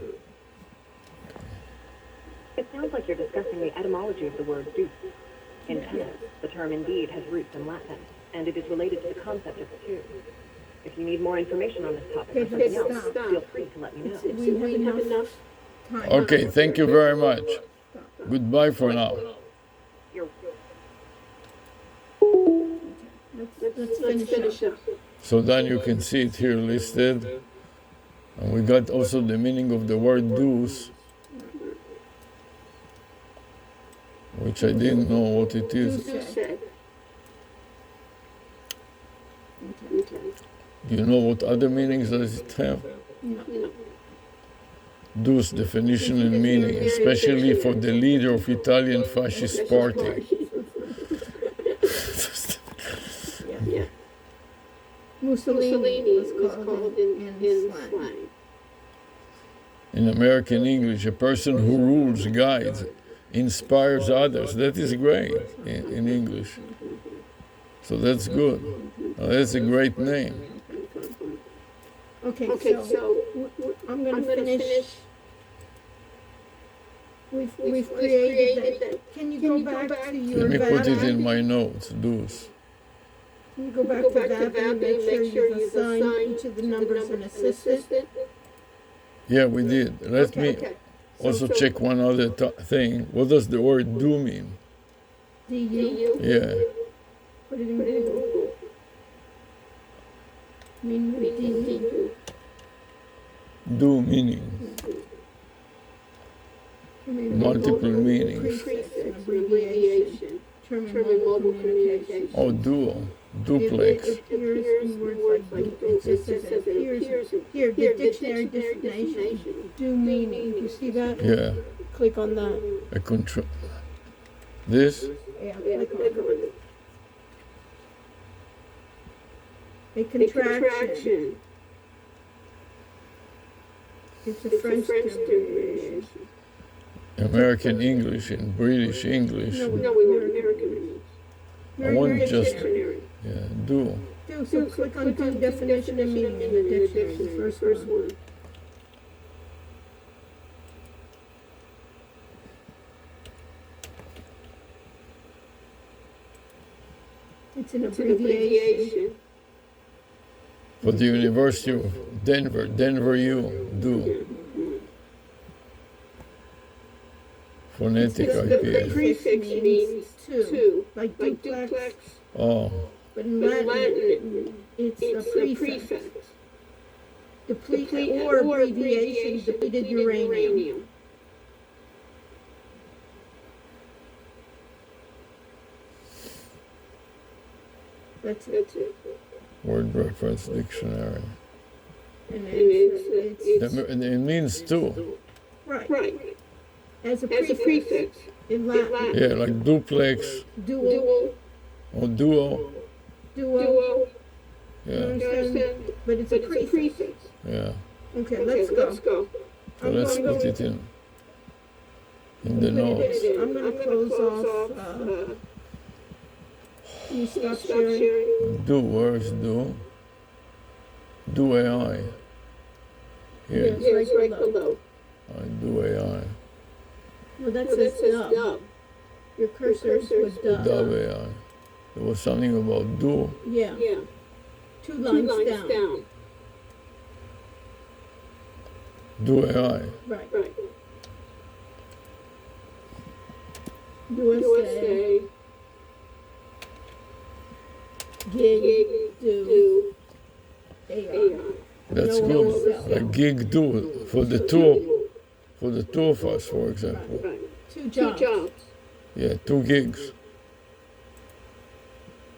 It sounds like you're discussing the etymology of the word deuce. In tennis, the term indeed has roots in Latin, and it is related to the concept of two. If you need more information on this topic or something else, feel free to let me know. We have enough time. Okay, thank you very much. Goodbye for now. You're Let's finish up. So then you can see it here listed. And we got also the meaning of the word deuce, which I didn't know what it is. Do you know what other meanings does it have? No. Deuce, definition and meaning, especially for the leader of Italian fascist party. Yeah. Mussolini was called in slang. In American English, a person who rules, guides, inspires others. That is great in English. So that's good. That's a great name. Okay, so I'm going to finish. We've created that. Can you go back to your Let me put it in VAP? my notes, Deuce. Can you go back to VAP and make sure you've assigned each of the numbers an assistant? Yeah, we did. Let me also So- check one other thing. What does the word do mean? DU? Yeah. Put it in Google. Mean DU. Do meaning. Multiple meanings. Prefix and abbreviation. Term in mobile communication. Oh, dual. Duplex. It appears in words like it just says it appears. Here, the dictionary definition. Do meaning. You see that? Yeah. Click on that. A control. This? Yeah, click on it. A contraction. It's a French term. American English and British English. No, we want American. I want just, Dictionary. yeah, dual. So click on do definition and meaning in the dictionary, the first one. It's an abbreviation. For the University of Denver, Denver U, do. Phonetic The IPA. prefix means two, like duplex. Oh, But in Latin, it's a prefix. Deplete or abbreviation, depleted uranium. That's it. word reference dictionary. And it's It means two. right. As a prefix in Latin, Yeah, like duplex dual, or duo. duo. You Yeah, understand? But it's a prefix. yeah. Okay, let's go. So let's put it in the notes. I'm going to close off. Can you stop sharing? Do, where's do? Do AI. Here, Yes, right below. I do AI. Well, that says dub. Your cursor's with dub. Dub AI. There was something about do. Yeah. Two lines down. Do AI. Right. USA. Gig, do, AI. That's No good. one Like gig do for the two of us, for example. Two jobs. Yeah, 2 gigs.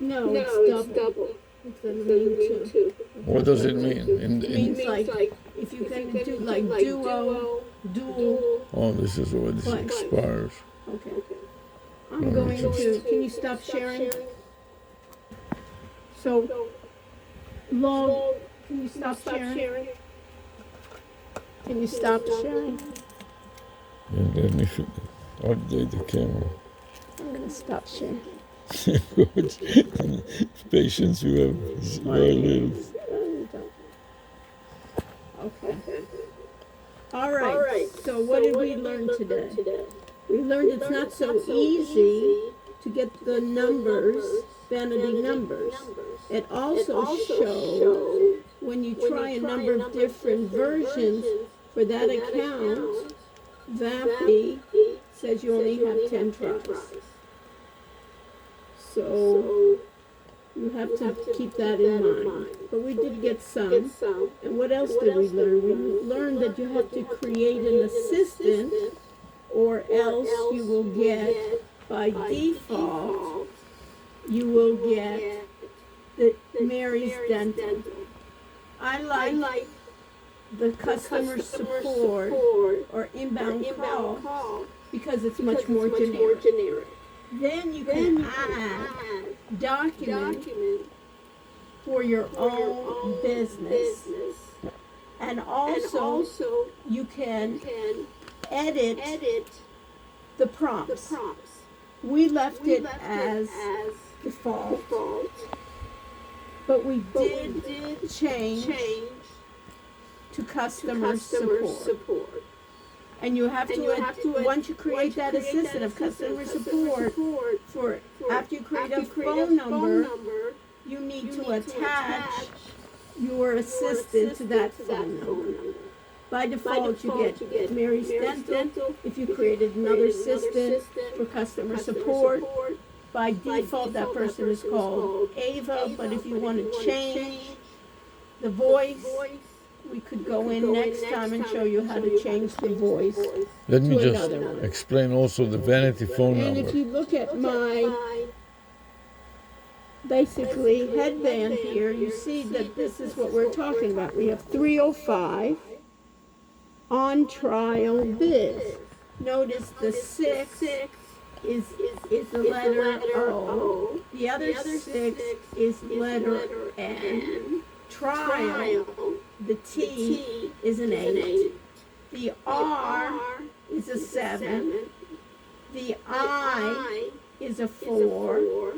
No, it's double. It doesn't mean two. What does it mean? It means like if you can do like duo, dual. Oh, this is where this What? expires. Okay. I'm going to. Can you stop sharing? So, log. Can you stop sharing? Can you stop sharing? And let me update the camera. I'm gonna stop sharing. Patience you have is very little. Okay. All right. So what did we learn today? We learned it's not so easy to get the numbers, vanity numbers. It also shows when you try a number of different versions for that account, VAPI says you only have 10 tries. So you have to keep that in mind. But we did get some. And what else did we learn? We learned that you have to create an assistant, or else you will get, by default, you will get the Mary's Dental. I like the customer support or inbound call because it's much more generic. Then you can add document for your own business. And also you can edit the prompts. We left it as default, but we did change to customer support. And you have to, once you create that assistant of customer support, after you create a phone number, you need to attach your assistant to that phone number. By default, you get Mary's Dental. If you created another assistant for customer support, by default, that person is called Ava. But if you want to change the voice, we could go in next time and show you how to change the voice. Let me to just another one. explain also the vanity phone And number. if you look at my basically headband here, you see that this is what we're talking about. We have 305 on trial biz. Notice the 6 is the letter O. The other 6 is letter N. Trial, the T is an 8. The R is a 7. The I is a 4.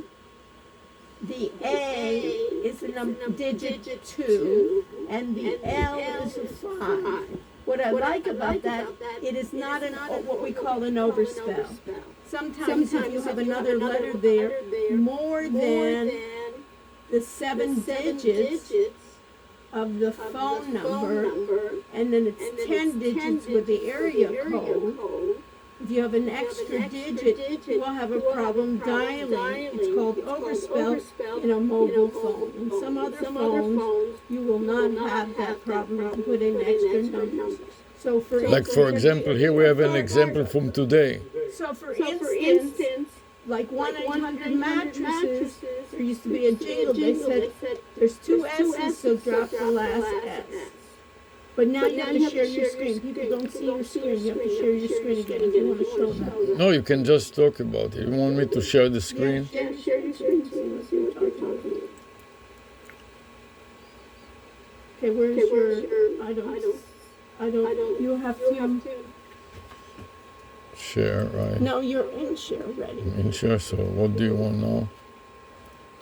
The A is a digit 2. And the L is a 5. What I like about that, it is not what we call an overspell. Sometimes if you have another letter there, more than the 7 digits of the phone number, and then it's 10 digits with the area code. If you have an extra digit, you will have a problem dialing. It's called overspell in a mobile phone. In some other phones, you will not have that problem. You can put in extra numbers. So For example, here we have an example from today. So for instance, like 1-800 mattresses, there used to be a jingle. They said there's 2 S's, so drop the last S. But now you have to share your screen. People don't see your screen. You have to share your screen again if you want to show them. No, you can just talk about it. You want me to share the screen? Yeah, share your screen. Okay, where's your? I don't. You have to. Share, right? No, you're in share already. In share, so what do you want now?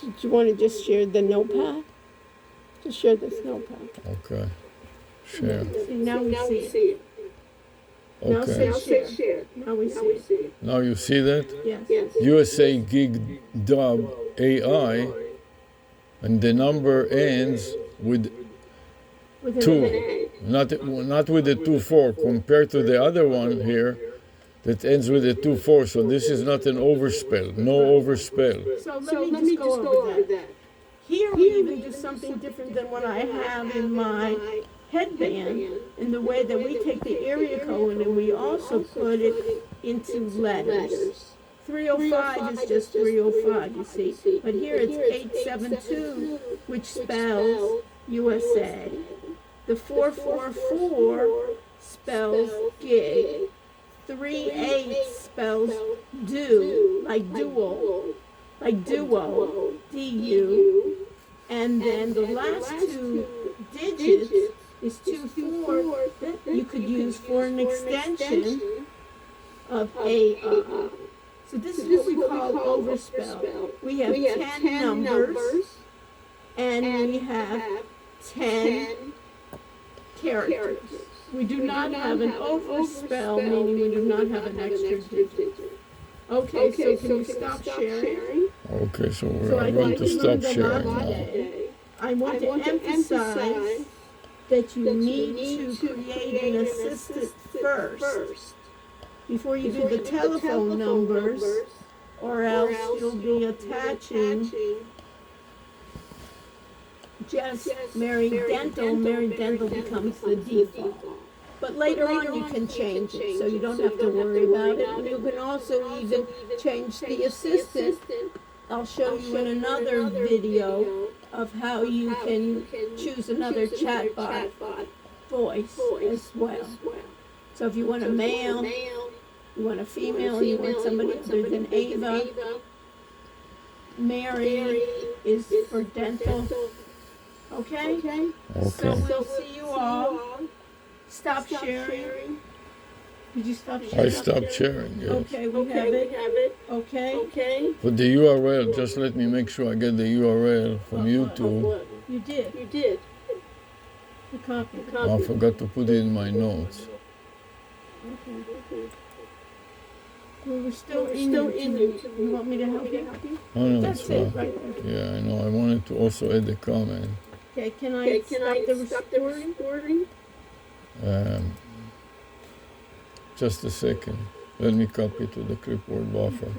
Did you want to just share the notepad? Just share this notepad. Okay. Share. See, now we see it. Now Okay. say share. Now we see it. Now you see that? Yes. USA Gig Dub AI, and the number ends with With 2, not with the 2-4, compared to the other one here that ends with a 2-4. So this is not an overspell, no overspell. So let me just go over that. Here we even do something different than what I have in my headband, in the way that we take the area code and we also put it into letters. 305 is just 305, you see. But here it's 872, which spells USA. The 444 spells gig. 38 spells do, like duo, D-U. And then the last 2 digits is 24 that you could use for an extension of AI. So this is what we call overspell. We have 10 numbers and we have 10 characters. We do not have an overspell, meaning we do not have an extra digit. Okay, so can you stop sharing? Okay, so we're going to stop sharing now. I want to emphasize that you need to create an assistant first before you do the telephone numbers, or else you'll be attaching just Mary Dental. Mary Dental becomes the default. But later on you can change it, so you don't have to worry about it. And you can also even change the assistant. I'll show you in another video of how you can choose another chatbot voice as well. So if you want a male, you want a female, you want somebody other than Ava, Mary is for dental. Okay? So we'll see you all. Stop sharing. Did you stop sharing? I stopped sharing, yes. Okay, we have it. Okay? But the URL, just let me make sure I get the URL from YouTube. You did. The copy. I forgot to put it in my notes. Okay. Well, we're still in YouTube. You want me to help you? Oh, no, That's it's it, fine. right there. Yeah, I know. I wanted to also add a comment. Okay, can I stop the recording? Just a second. Let me copy to the clipboard buffer.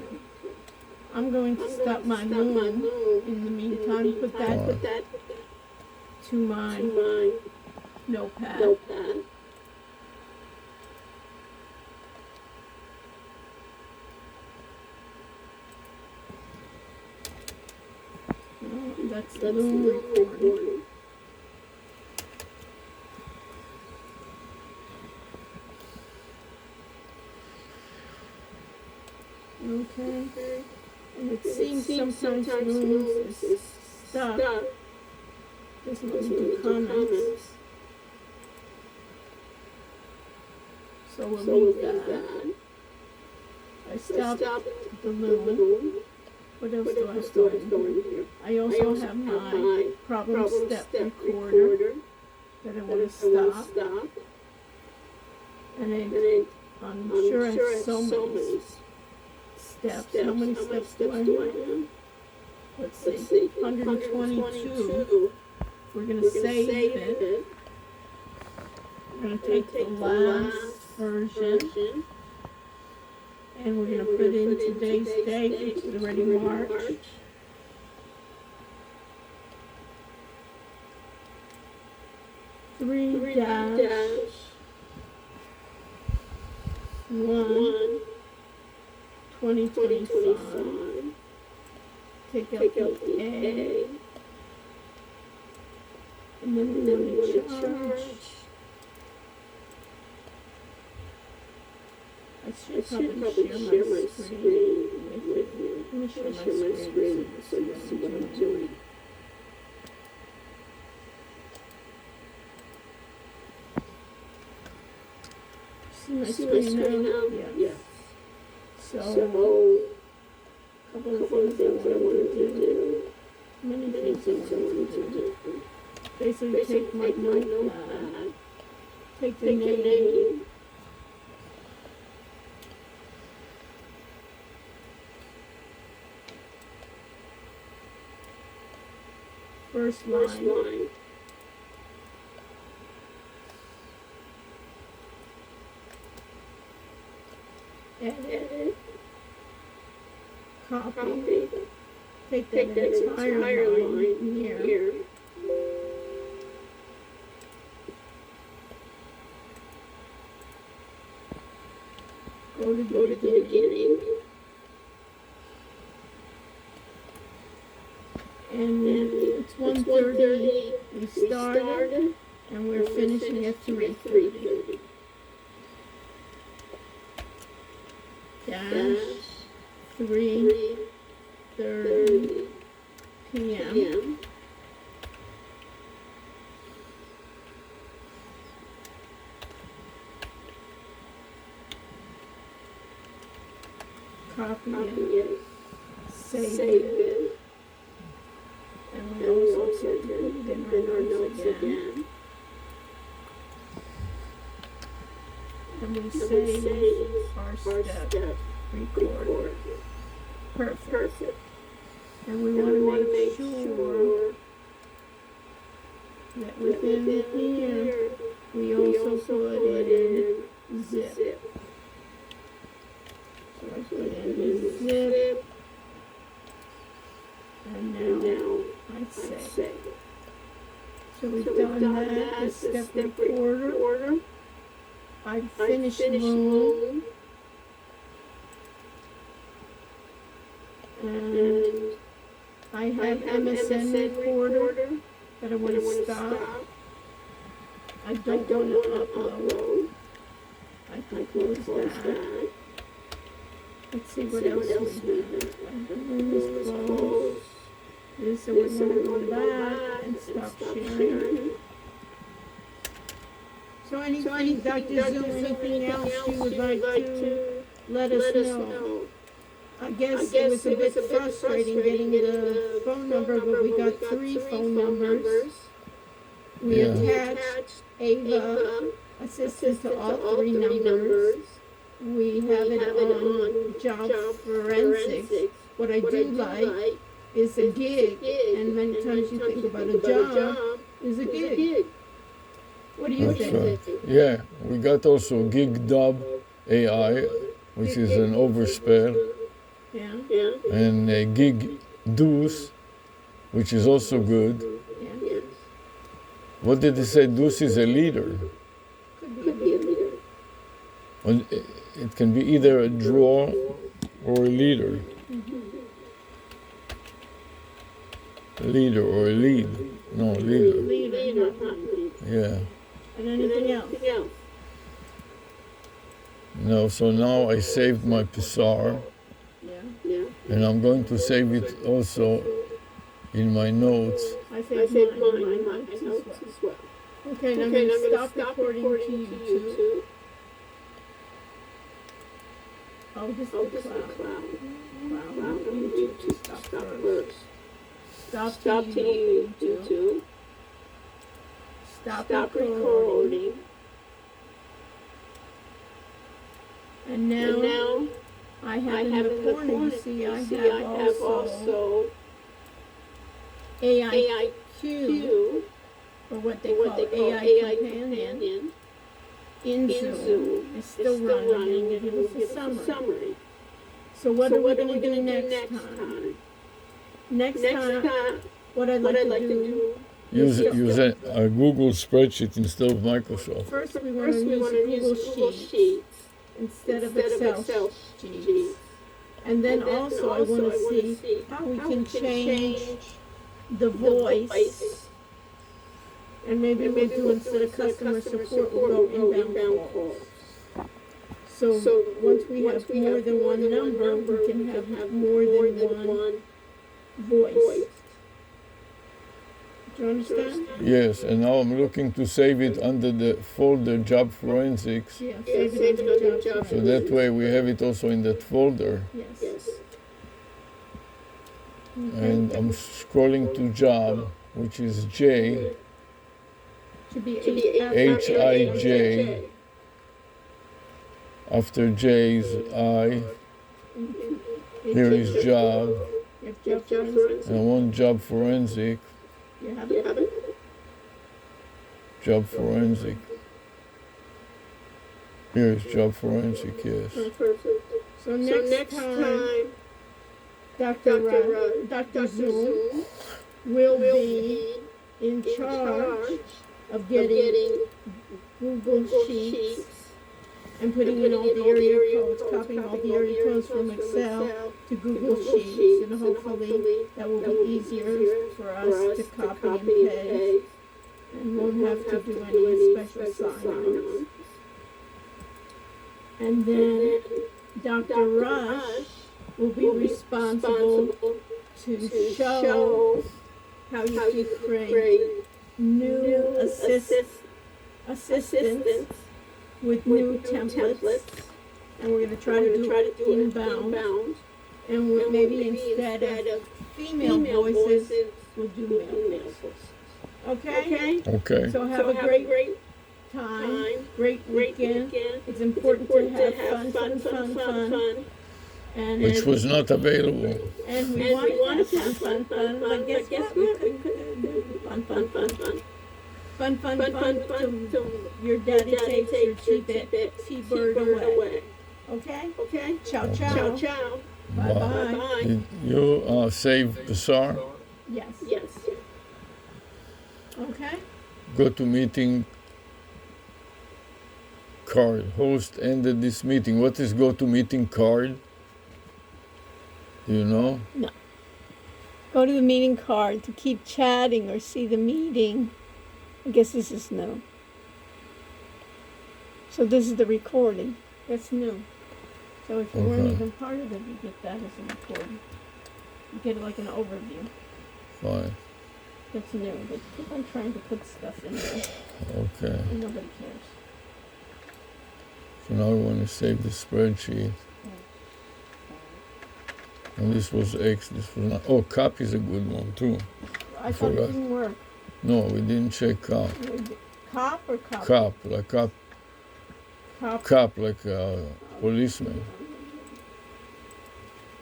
I'm going to stop my loom in the meantime. Put that to my notepad. That's the loom recording. Okay. And it seems sometimes looms is stuck. Doesn't let me do comments. So we'll leave that. I stopped the loom. What else do I start in here? I also have my problem step recorder that I want to stop. And I'm sure I have so many steps. How many steps do I have? Let's see. 122. We're going to save it. We're going to take the last version. And we're going to put in today's date, which is already March. Three dash 1 2025. Take out the A. And then we want to charge. I should probably share my screen with you. Let me share my screen so you see what I'm doing. See my screen now? Yes. So, a couple of things I wanted to do. Many things I wanted to do. Basically take my notepad, take the name. First line. Edit. Copy. Take that entire line here. Go to the beginning. And it's 1:30. We started, and we're finishing at 3:30. Dash 3:30 p.m. Copy it. Save it. And we also put it in our notes again. And we save our step record. Perfect. And we want to make sure that within here we also put in zip. So I put in zip. And now I save. So we've done that, the step recorder. I finished loom. And I have MSN recorder that I want to stop. I don't want to upload. I can close that. Let's see what else we have. Loom is closed. So we're going to go back and stop sharing. So anything, Dr. Zoom, anything else you would like to let us know? I guess it was a bit frustrating getting the phone number, but we got 3 phone numbers. We Yeah. attached Ava, assistant to all 3 numbers. We have it on job forensics. What I do like is a gig, and many times you think about a job is a gig. What do you That's think? right. Yeah, we got also gig dub AI, which is an overspell, Yeah, and gig deuce, which is also good. yeah. What did they say? Deuce is a leader. Could be a leader. Well, it can be either a draw or a leader. A leader or a lead. No, leader. Leader, not lead. Yeah. And anything else? No, so now I saved my Psar, Yeah. and I'm going to save it also in my notes. I saved mine in my notes as well. Okay, now I'm going to stop recording to YouTube. Oh, this is the cloud. Wow, YouTube to stop first. Stop to YouTube. Stop recording. And now I have in the corner, you see, I have also AIQ, or what they call AI Companion, in Zoom. It's still running, and it was a summary. So what are we going to do next time? Next time, what I'd like to do... Use a Google spreadsheet instead of Microsoft. First, we want to use Google Sheets instead of Excel sheets. And then also I want to see how we can change the voice. And maybe we'll do, instead of customer support, we'll go inbound calls. So once we have more than one number, we can have more than one voice. Do you understand? Yes, and now I'm looking to save it under the folder Job Forensics. Yeah, save it under job. So that way we have it also in that folder. Yes. And I'm scrolling to job, which is J, Should be H-I-J. After J is I. Here is job. Job forensics. And I want job forensic. You have it? Job forensic. Here is job forensic, yes. So next time, Dr. Zoom will be in charge of getting Google Sheets and putting in all the area codes, copying all the area codes from Excel to Google Sheets, and hopefully that will be easier for us to copy and paste, and won't have to do any special sign-ons. And then Dr. Rush will be responsible to show how you can create new assistants with new templates, and we're going to try to do it inbound, and maybe instead of female voices, we'll do male voices. Okay? Okay. So have a great time, great weekend. It's important to have fun. And Which was not available. And we want to have fun, but guess what? We couldn't do fun till your daddy takes your T-bird away. Okay? Ciao. Bye. Did you save Psar? Yes. Okay? Go to meeting card. Host ended this meeting. What is go to meeting card? Do you know? No. Go to the meeting card to keep chatting or see the meeting. I guess this is new. So this is the recording. That's new. So if you weren't even part of it, you get that as a recording. You get like an overview. Fine. That's new. They keep on trying to put stuff in there. Okay. And nobody cares. So now I want to save the spreadsheet. And this was X, this was not. Oh, cop is a good one too. I thought it forgot. didn't work. No, we didn't check cop. Cop or cup? Cop, like cop, Cop. like a policeman.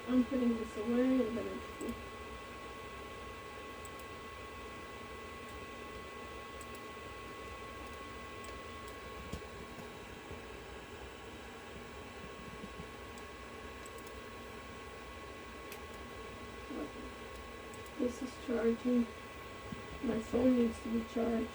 I'm putting this away, but it's... This is charging. My phone needs to be charged.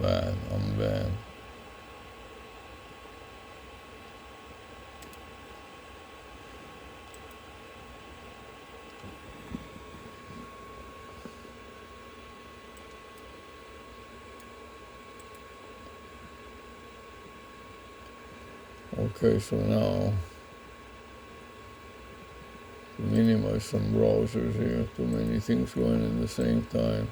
Bad, I'm bad. Okay, so now to minimize some browsers here, too many things going at the same time.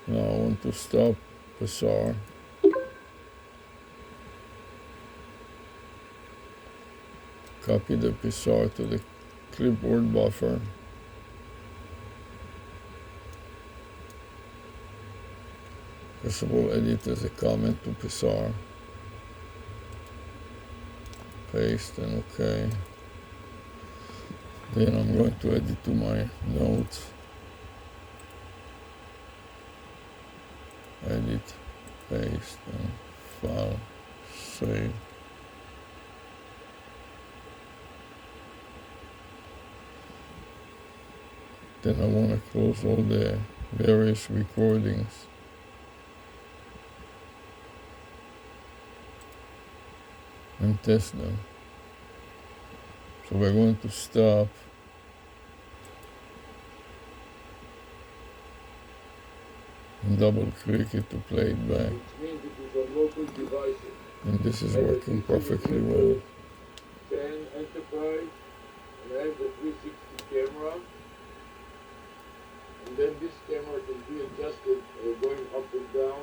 Now I want to stop Psar. Copy the Psar to the clipboard buffer. First of all, edit as a comment to Psar. Paste and OK. Then I'm going to edit to my notes. Edit, paste, and file, save. Then I want to close all the various recordings. And test them. So we're going to stop. And double click it to play it back. And this is working perfectly well. 10 Enterprise, and I have the 360 camera. And then this camera can be adjusted going up and down.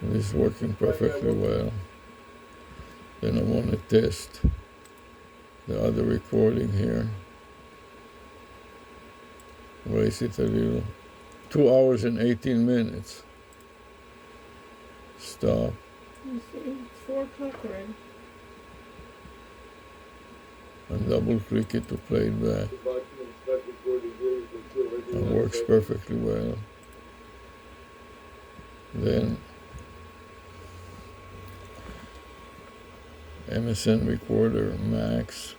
And this is working perfectly well. Then I want to test the other recording here. Raise it a little. 2 hours and 18 minutes. Stop. You see, it's 4 o'clock already. And double click it to play it back. The button and start recording here. You can see already It one works second. perfectly well. Then MSN Recorder Max.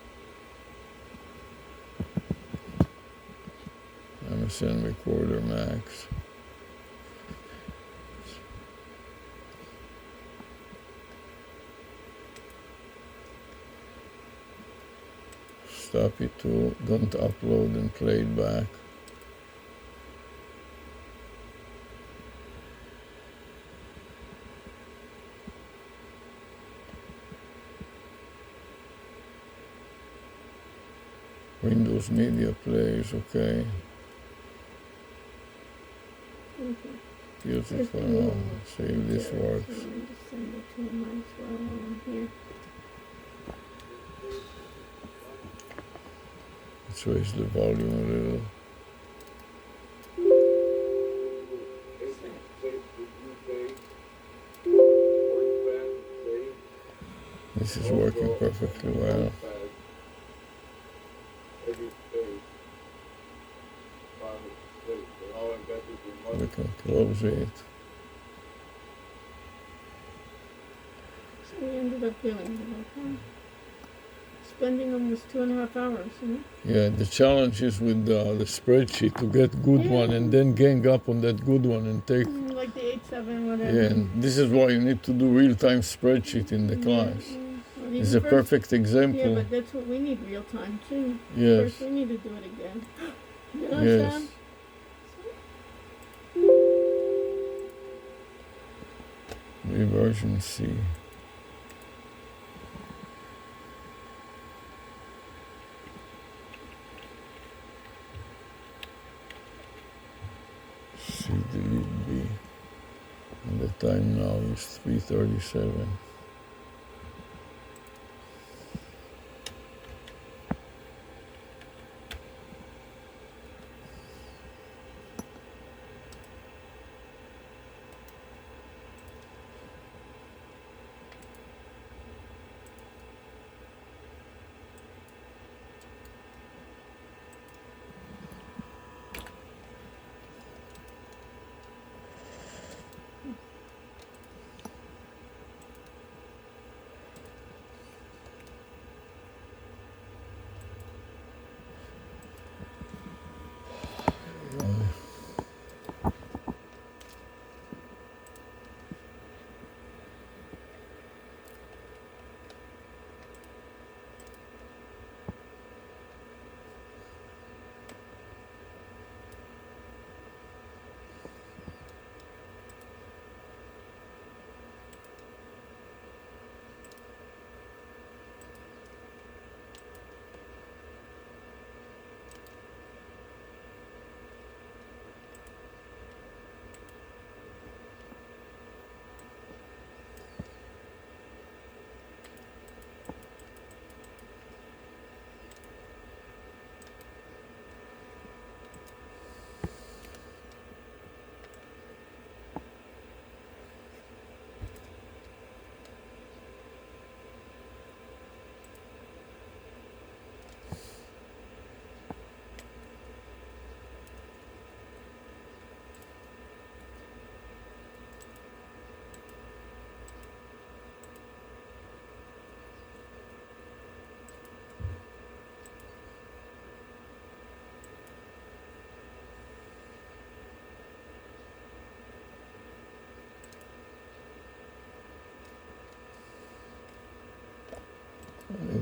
MSN Recorder Max. Stop it too. Don't upload and play it back. Windows Media Players, okay. Okay. Use it for now. See if this Yeah, works. so I'm just send it to him as well while I'm here. Let's raise the volume a little. Save the new page. Workbench, save. This is working perfectly well. Notepad. Edit page. File, save. So now I've got it in We one. can close it. So we ended up doing it, okay? Spending almost 2.5 hours, you know? Yeah, the challenge is with the spreadsheet to get good Yeah. one and then gang up on that good one and take. Like the 8-7, whatever. Yeah, and this is why you need to do real-time spreadsheet in the class. Well, It's even a first- perfect Yeah, example. but that's what we need real time too. Yes, First, we need to do it again. You know, yes. Sam? Reversion C. delete B. And the time now is 3:37.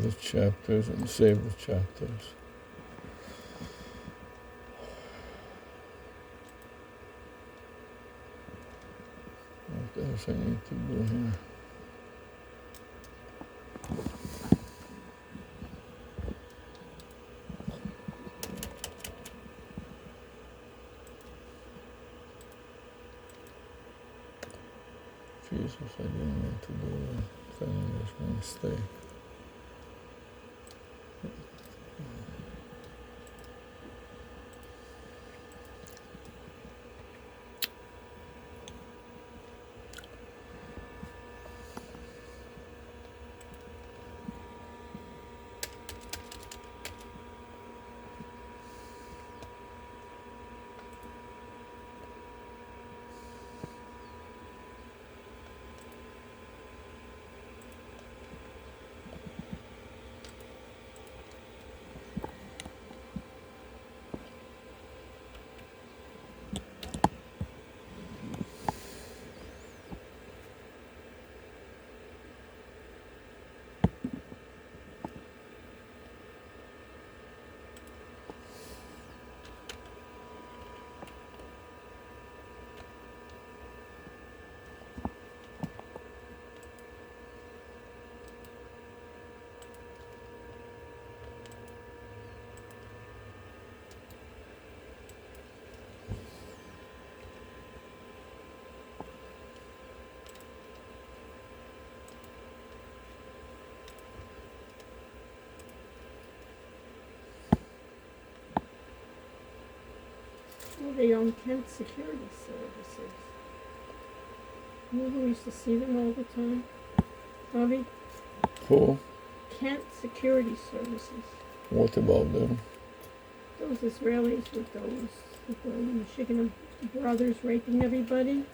The chapters and save the chapters. What else I need to do here? Jesus, I didn't mean to do that. That was my mistake. Well, they own Kent Security Services. You know who used to see them all the time? Bobby? Who? Kent Security Services. What about them? Those Israelis with the Michigan brothers raping everybody.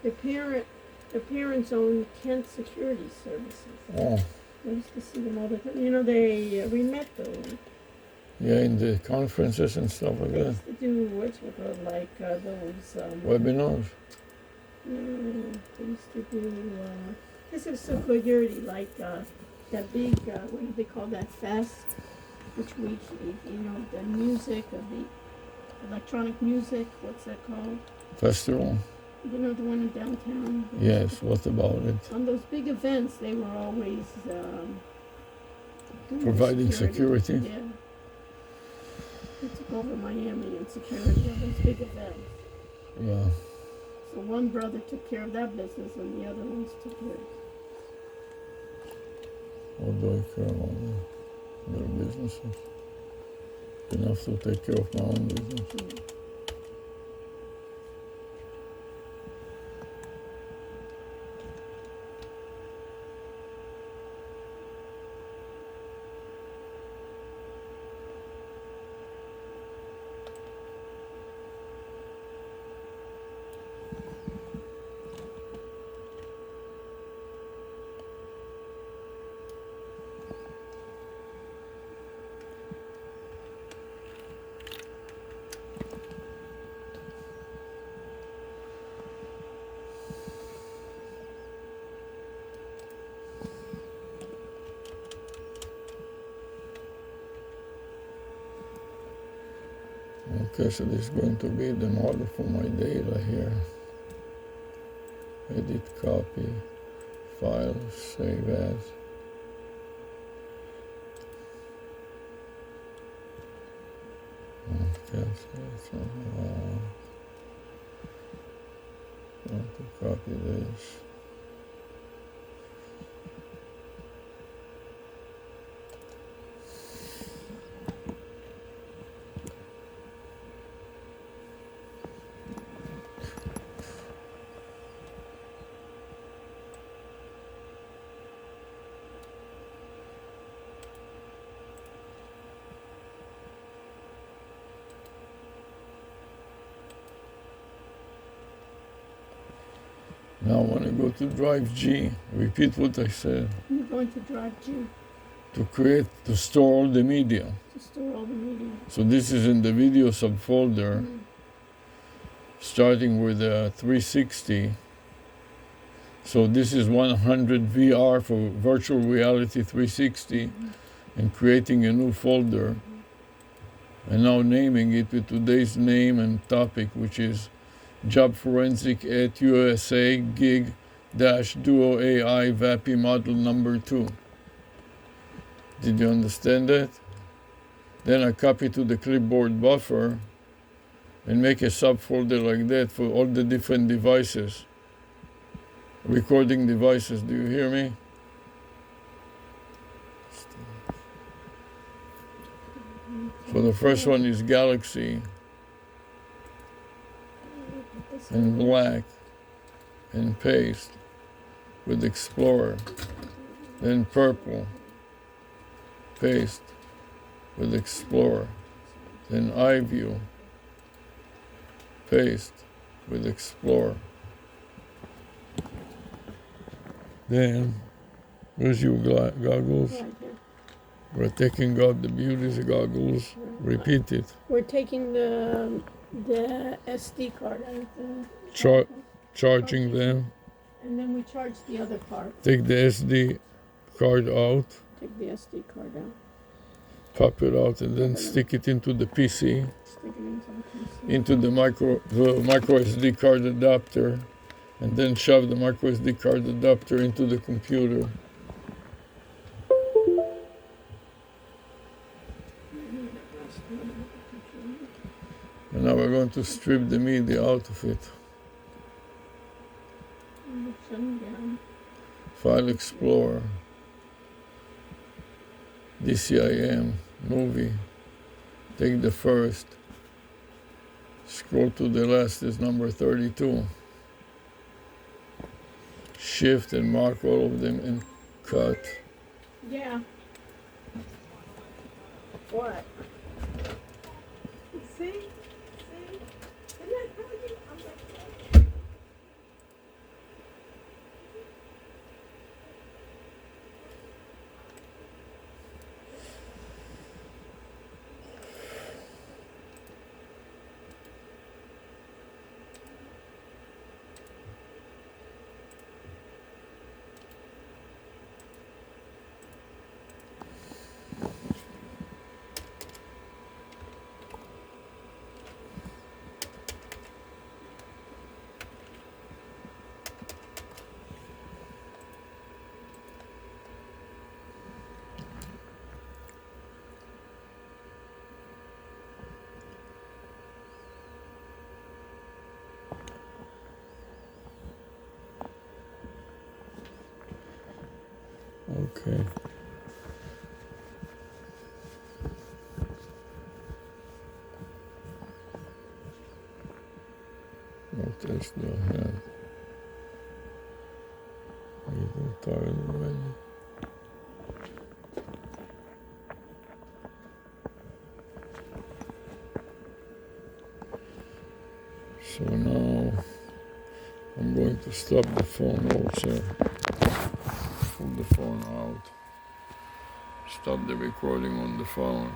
The parents own Kent Security Services. Oh, I used to see them all the time. You know, we met them. yeah, in the conferences and stuff like They that. used to do like those. Webinars. No, they used to do. This is so good, dirty. Like that big. What do they call that fest? Which we, you know, the music of the electronic music. What's that called? Festival. You know, the one in downtown. Yes. What about it? On those big events, they were always doing Providing security. Yeah. They took over Miami and security of those big events. Yeah. So one brother took care of that business and the other ones took care of What do I care about their businesses? Enough to take care of my own business. Okay, so this is going to be the model for my data here. Edit, copy, file, save as. Okay, so I want to copy this. Now when I go to drive G, repeat what I said. You're going to drive G To store all the media. to store all the media. So this is in the video subfolder, starting with 360. So this is 100 VR for virtual reality 360, and creating a new folder, and now naming it with today's name and topic, which is Job Forensic at USA Gig Dash Duo AI VAPI Model Number 2. Did you understand that? Then I copy to the clipboard buffer and make a subfolder like that for all the different devices. Recording devices, do you hear me? So the first one is Galaxy, and black, and paste with Explorer. Then purple, paste with Explorer. Then iView, paste with Explorer. Then, where's your goggles? Right here. We're taking out the beauty's goggles. Repeat it. We're taking the SD card out of the Charging them. and then we charge the other part. Take the SD card out. Take the SD card out. Pop it out and then stick it into the PC, Stick it into the PC. into the micro SD card adapter, and then shove the micro SD card adapter into the computer. And now we're going to strip the media out of it. File Explorer, DCIM, movie. Take the first, scroll to the last is number 32. Shift and mark all of them and cut. Yeah. What? See? Isn't that how you? I'm like, Okay. What else do I have? I'm getting tired already. So now I'm going to stop the phone also. Pull the phone out. Stop the recording on the phone.